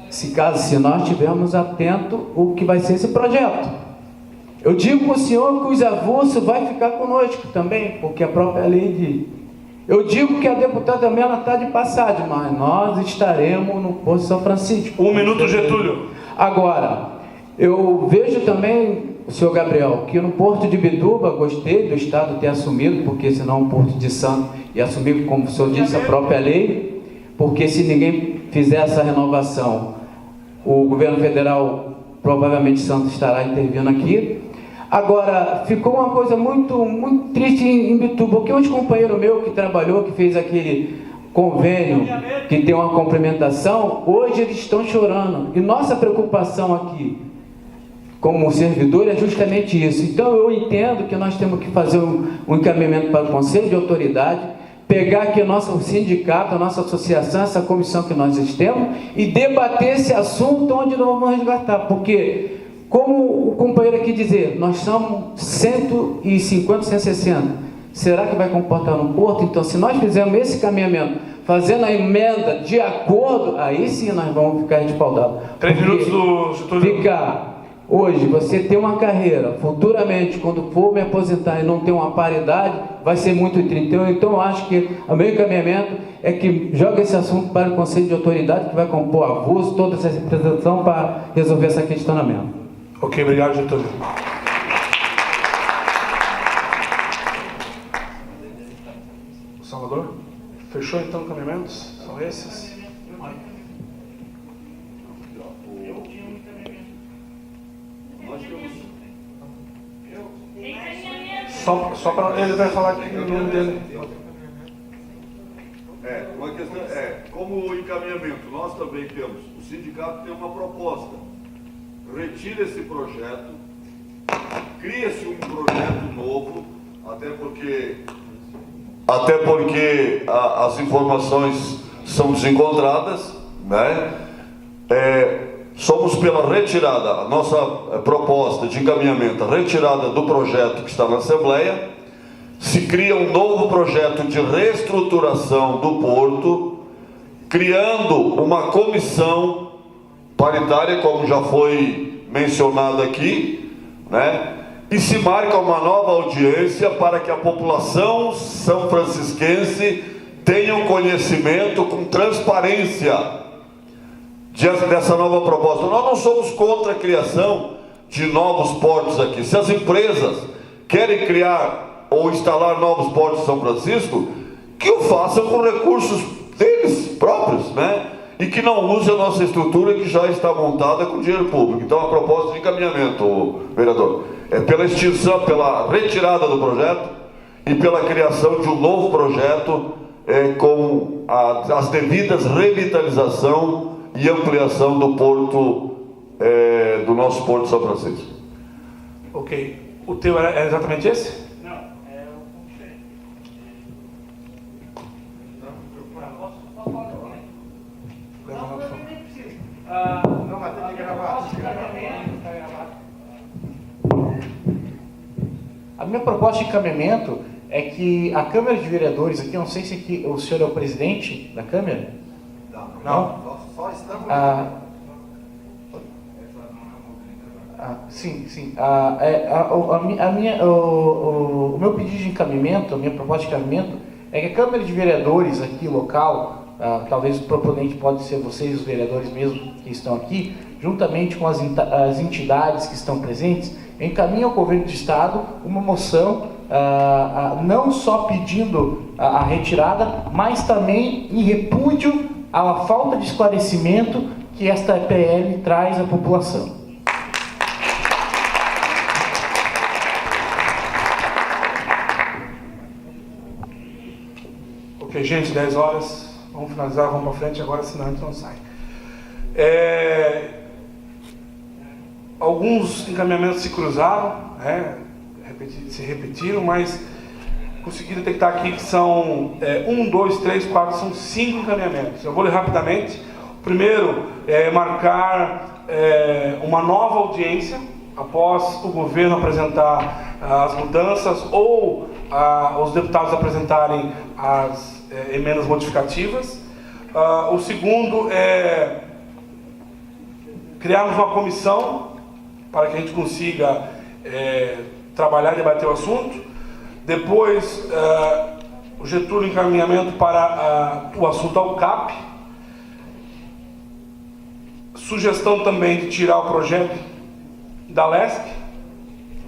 Speaker 18: se nós estivermos atentos ao que vai ser esse projeto. Eu digo para o senhor que os avulsos vai ficar conosco também, porque a própria lei diz. Eu digo que a deputada Mela está de passagem, mas nós estaremos no Posto São Francisco.
Speaker 1: 1 minuto, Getúlio.
Speaker 18: Agora, eu vejo também, senhor Gabriel, que no Porto de Bituba, gostei do Estado ter assumido, porque senão o Porto de Santos ia assumir, como o senhor disse, a própria lei, porque se ninguém fizer essa renovação, o governo federal, provavelmente Santos estará intervindo aqui. Agora, ficou uma coisa muito, muito triste em Bituba, porque um companheiro meu que trabalhou, que fez aquele convênio, que tem uma complementação, hoje eles estão chorando. E nossa preocupação aqui, como servidor, é justamente isso. Então eu entendo que nós temos que fazer um encaminhamento para o Conselho de Autoridade, pegar aqui o nosso sindicato, a nossa associação, essa comissão que nós temos, e debater esse assunto onde nós vamos resgatar, porque, como o companheiro aqui dizer, nós somos 150, 160, será que vai comportar no Porto? Então, se nós fizermos esse caminhamento, fazendo a emenda de acordo, aí sim nós vamos ficar respaldados.
Speaker 1: 3 minutos do Getúlio.
Speaker 18: Hoje, você tem uma carreira, futuramente, quando for me aposentar e não ter uma paridade, vai ser muito triste. Então eu acho que o meu encaminhamento é que joga esse assunto para o Conselho de Autoridade, que vai compor avulso, toda essa representação para resolver esse questionamento.
Speaker 1: Ok, obrigado, Getúlio. Salvador? Fechou então os encaminhamentos? São esses? Só para ele vai falar aqui no nome dele.
Speaker 10: Uma questão como encaminhamento, nós também temos, o sindicato tem uma proposta, retira esse projeto, cria-se um projeto novo, até porque as informações são desencontradas, né? Somos pela retirada, a nossa proposta de encaminhamento, a retirada do projeto que está na Assembleia, se cria um novo projeto de reestruturação do Porto, criando uma comissão paritária, como já foi mencionado aqui, né? E se marca uma nova audiência para que a população são francisquense tenha um conhecimento com transparência dessa nova proposta. Nós não somos contra a criação de novos portos aqui. Se as empresas querem criar ou instalar novos portos em São Francisco, que o façam com recursos deles próprios, né? E que não use a nossa estrutura que já está montada com dinheiro público. Então a proposta de encaminhamento, vereador, é pela extinção, pela retirada do projeto e pela criação de um novo projeto com as devidas revitalização e ampliação do porto, do nosso Porto de São Francisco.
Speaker 1: Ok. O teu é exatamente esse?
Speaker 5: Não, é o conselho.
Speaker 16: Não, mas tem que gravar.
Speaker 19: A minha proposta de encaminhamento é que a Câmara de Vereadores aqui, não sei se aqui, o senhor é o presidente da Câmara? Não?
Speaker 16: Só estamos...
Speaker 19: Sim. O meu pedido de encaminhamento, a minha proposta de encaminhamento é que a Câmara de Vereadores aqui, local, talvez o proponente pode ser vocês, os vereadores mesmo que estão aqui, juntamente com as entidades que estão presentes, encaminhe ao governo do Estado uma moção, não só pedindo a retirada, mas também em repúdio à falta de esclarecimento que esta PL traz à população.
Speaker 1: Ok, gente, 10 horas. Vamos finalizar, vamos para frente agora, senão a gente não sai. Alguns encaminhamentos se cruzaram, se repetiram, mas consegui detectar aqui que são 1, 2, 3, 4, são 5 encaminhamentos. Eu vou ler rapidamente. O primeiro é marcar uma nova audiência após o governo apresentar as mudanças ou os deputados apresentarem as emendas modificativas. O segundo é criarmos uma comissão para que a gente consiga trabalhar e debater o assunto. Depois, o Getúlio encaminhamento para o assunto ao CAP. Sugestão também de tirar o projeto da LESC.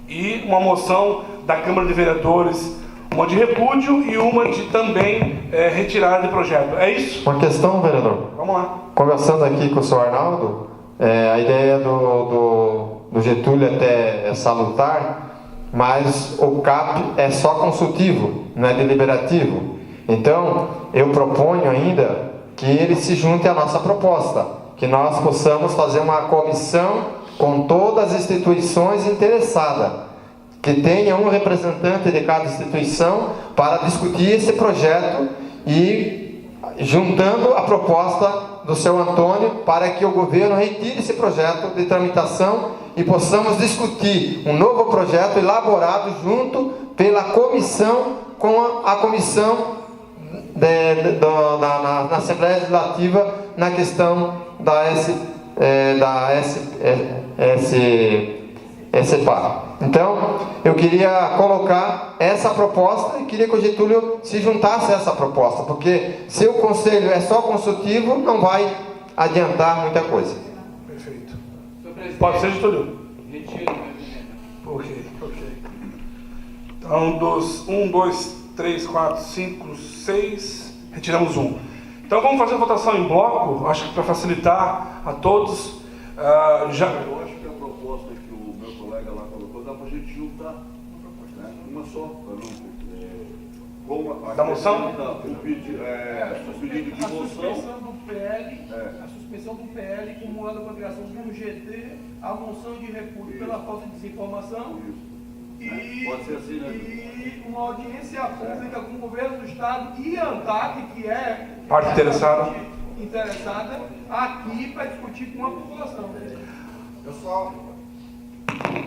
Speaker 1: E uma moção da Câmara de Vereadores, uma de repúdio e uma de também retirada de projeto. É isso?
Speaker 12: Uma questão, vereador.
Speaker 1: Vamos lá.
Speaker 12: Conversando aqui com o senhor Arnaldo, a ideia do Getúlio até é salutar, mas o CAP é só consultivo, não é deliberativo. Então, eu proponho ainda que ele se junte à nossa proposta, que nós possamos fazer uma comissão com todas as instituições interessadas, que tenha um representante de cada instituição para discutir esse projeto e juntando a proposta do seu Antônio para que o governo retire esse projeto de tramitação e possamos discutir um novo projeto elaborado junto pela comissão com a comissão na Assembleia Legislativa na questão da SPA. Então, eu queria colocar essa proposta e queria que o Getúlio se juntasse a essa proposta, porque se o conselho é só consultivo, não vai adiantar muita coisa.
Speaker 1: Perfeito. Pode ser, Getúlio?
Speaker 18: Retiro.
Speaker 1: Ok. Então, dos 1, 2, 3, 4, 5, 6, retiramos 1. Então, vamos fazer a votação em bloco, acho que para facilitar a todos.
Speaker 10: Eu acho que a proposta que o meu colega lá colocou dá para a gente juntar, né? Uma só,
Speaker 1: da moção?
Speaker 10: O pedido de moção.
Speaker 16: A suspensão do PL acumulada com a criação de um GT, a moção de repúdio pela falta de desinformação
Speaker 10: Pode ser assim, né?
Speaker 16: e uma audiência pública com o governo do Estado e a ANTAC, que é
Speaker 1: parte interessada
Speaker 16: aqui para discutir com a população.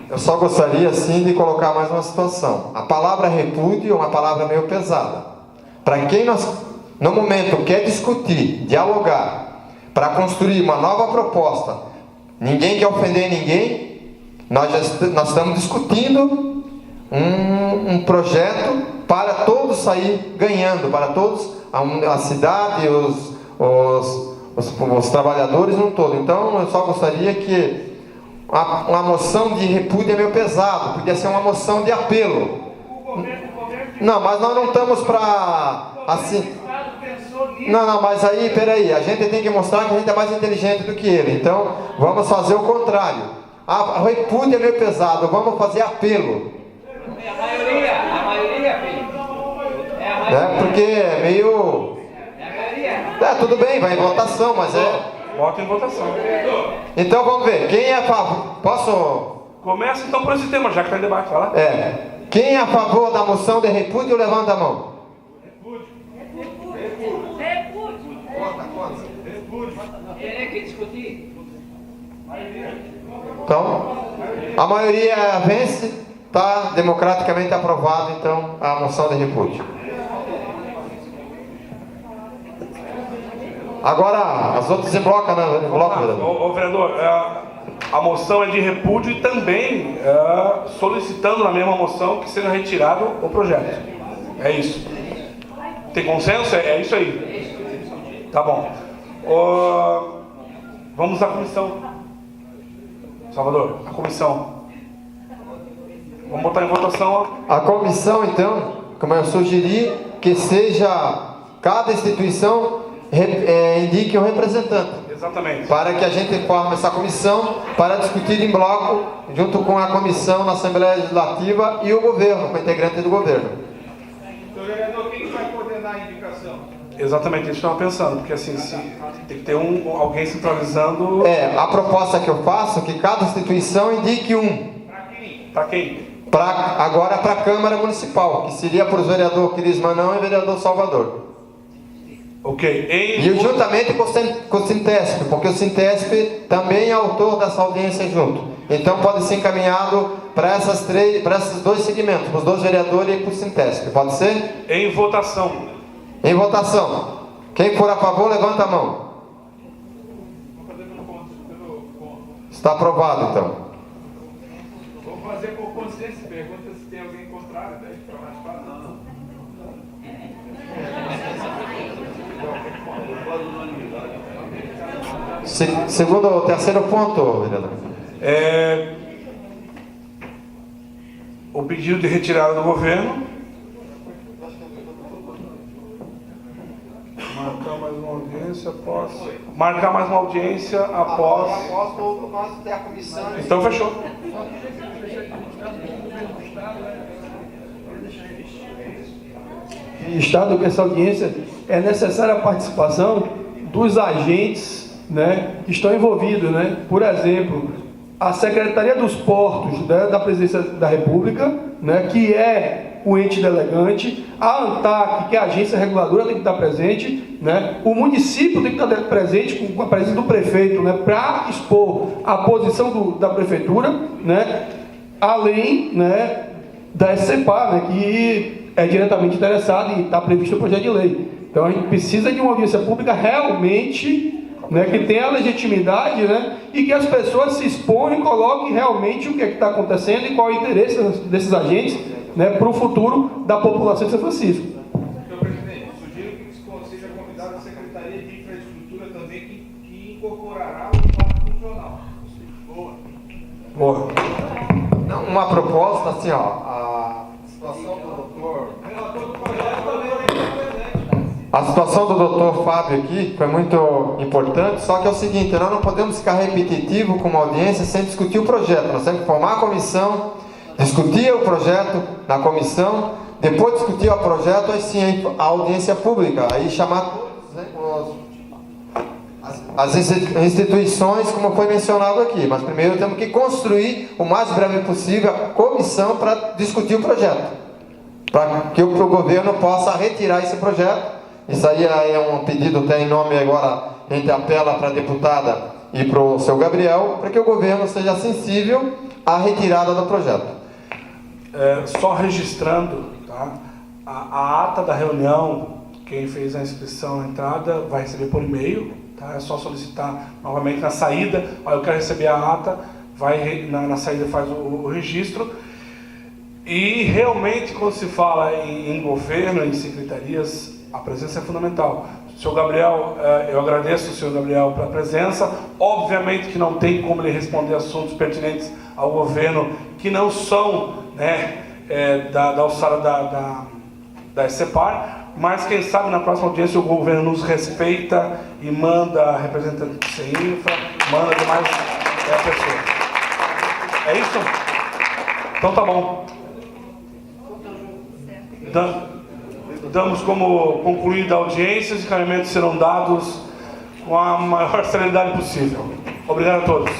Speaker 12: Eu só gostaria, assim, de colocar mais uma situação. A palavra repúdio é uma palavra meio pesada. Para quem no momento, quer discutir, dialogar, para construir uma nova proposta, ninguém quer ofender ninguém, nós estamos discutindo um projeto para todos sair ganhando, para todos, a cidade, os trabalhadores no todo. Então, eu só gostaria que uma moção de repúdio é meio pesado, podia ser uma moção de apelo. Não, mas nós não estamos para assim. Não, mas aí, peraí, a gente tem que mostrar que a gente é mais inteligente do que ele. Então, vamos fazer o contrário. A repúdio é meio pesado, vamos fazer apelo.
Speaker 18: A maioria, filho.
Speaker 12: Porque é meio. Tudo bem, vai em votação, mas
Speaker 1: Bota em votação.
Speaker 12: Então vamos ver, quem é a favor? Posso?
Speaker 1: Começa então por esse tema, já que está em debate, vai lá.
Speaker 12: Quem é a favor da moção de repúdio, levanta a mão.
Speaker 18: Ele quer discutir.
Speaker 12: Então, a maioria vence, está democraticamente aprovado, então, a moção de repúdio. Agora, as outras em bloco, né?
Speaker 1: Ô, vereador, a moção é de repúdio e também solicitando na mesma moção que seja retirado o projeto. É isso. Tem consenso? É isso aí. Tá bom. Vamos à comissão. Salvador, a comissão. Vamos botar em votação.
Speaker 12: A comissão, então, como eu sugeri, que seja cada instituição indique um representante.
Speaker 1: Exatamente.
Speaker 12: Para que a gente forme essa comissão para discutir em bloco, junto com a comissão na Assembleia Legislativa e o governo, com o integrante do governo.
Speaker 16: Senhor vereador, quem vai coordenar a indicação?
Speaker 1: Exatamente, a gente estava pensando, porque assim, tem que ter alguém centralizando...
Speaker 12: A proposta que eu faço é que cada instituição indique um.
Speaker 1: Para quem?
Speaker 12: Agora para a Câmara Municipal, que seria para o vereador Cris Manão e o vereador Salvador.
Speaker 1: Ok.
Speaker 12: E juntamente com o Sintesp, porque o Sintesp também é autor dessa audiência junto. Então pode ser encaminhado para esses dois segmentos, para os dois vereadores e para o Sintesp. Pode ser?
Speaker 1: Em votação.
Speaker 12: Em votação. Quem for a favor, levanta a mão. Está aprovado, então.
Speaker 16: Vamos fazer por consciência, pergunta se tem alguém contrário, daí para participar. Não.
Speaker 12: Segundo o terceiro ponto, vereador.
Speaker 1: O pedido de retirada do governo. Marcar mais uma audiência após. Marcar mais uma audiência após.
Speaker 12: a comissão.
Speaker 1: Então fechou.
Speaker 16: Estado que essa audiência é necessária a participação dos agentes, né, que estão envolvidos, né? Por exemplo, a Secretaria dos Portos, né, da Presidência da República, né, que é o ente delegante, a ANTAC, que é a agência reguladora, tem que estar presente, né? O município tem que estar presente com a presença do prefeito, né, para expor a posição da prefeitura, né, além, né, da SCPAR, né, que é diretamente interessada e está previsto no projeto de lei. Então a gente precisa de uma audiência pública realmente, né, que tenha a legitimidade, né, e que as pessoas se exponham e coloquem realmente o que está acontecendo e qual é o interesse desses agentes, né, para o futuro da população de São Francisco. Senhor presidente, sugiro que seja convidada a Secretaria de Infraestrutura também, que incorporará o quadro funcional.
Speaker 1: Boa.
Speaker 12: Uma proposta assim, ó, a situação do doutor... A situação do doutor Fábio aqui foi muito importante, só que é o seguinte, nós não podemos ficar repetitivo com uma audiência sem discutir o projeto. Nós temos que formar a comissão, discutir o projeto na comissão, depois discutir o projeto, aí sim a audiência pública, aí chamar todos, né, as instituições, como foi mencionado aqui. Mas primeiro temos que construir o mais breve possível a comissão para discutir o projeto, para que o governo possa retirar esse projeto. Isso aí é um pedido, tem nome agora, a gente apela para a deputada e para o seu Gabriel, para que o governo seja sensível à retirada do projeto.
Speaker 1: Só registrando, tá? A ata da reunião, quem fez a inscrição na entrada vai receber por e-mail, tá? É só solicitar novamente na saída, eu quero receber a ata, vai na saída faz o registro. E realmente, quando se fala em governo, em secretarias, a presença é fundamental. Senhor Gabriel, eu agradeço ao senhor Gabriel pela presença. Obviamente que não tem como ele responder assuntos pertinentes ao governo que não são, né, da alçada da SCPAR, mas quem sabe na próxima audiência o governo nos respeita e manda representante do CEINFRA, manda demais pessoas. É isso? Então tá bom. Damos como concluída a audiência, os encaminhamentos serão dados com a maior celeridade possível. Obrigado a todos.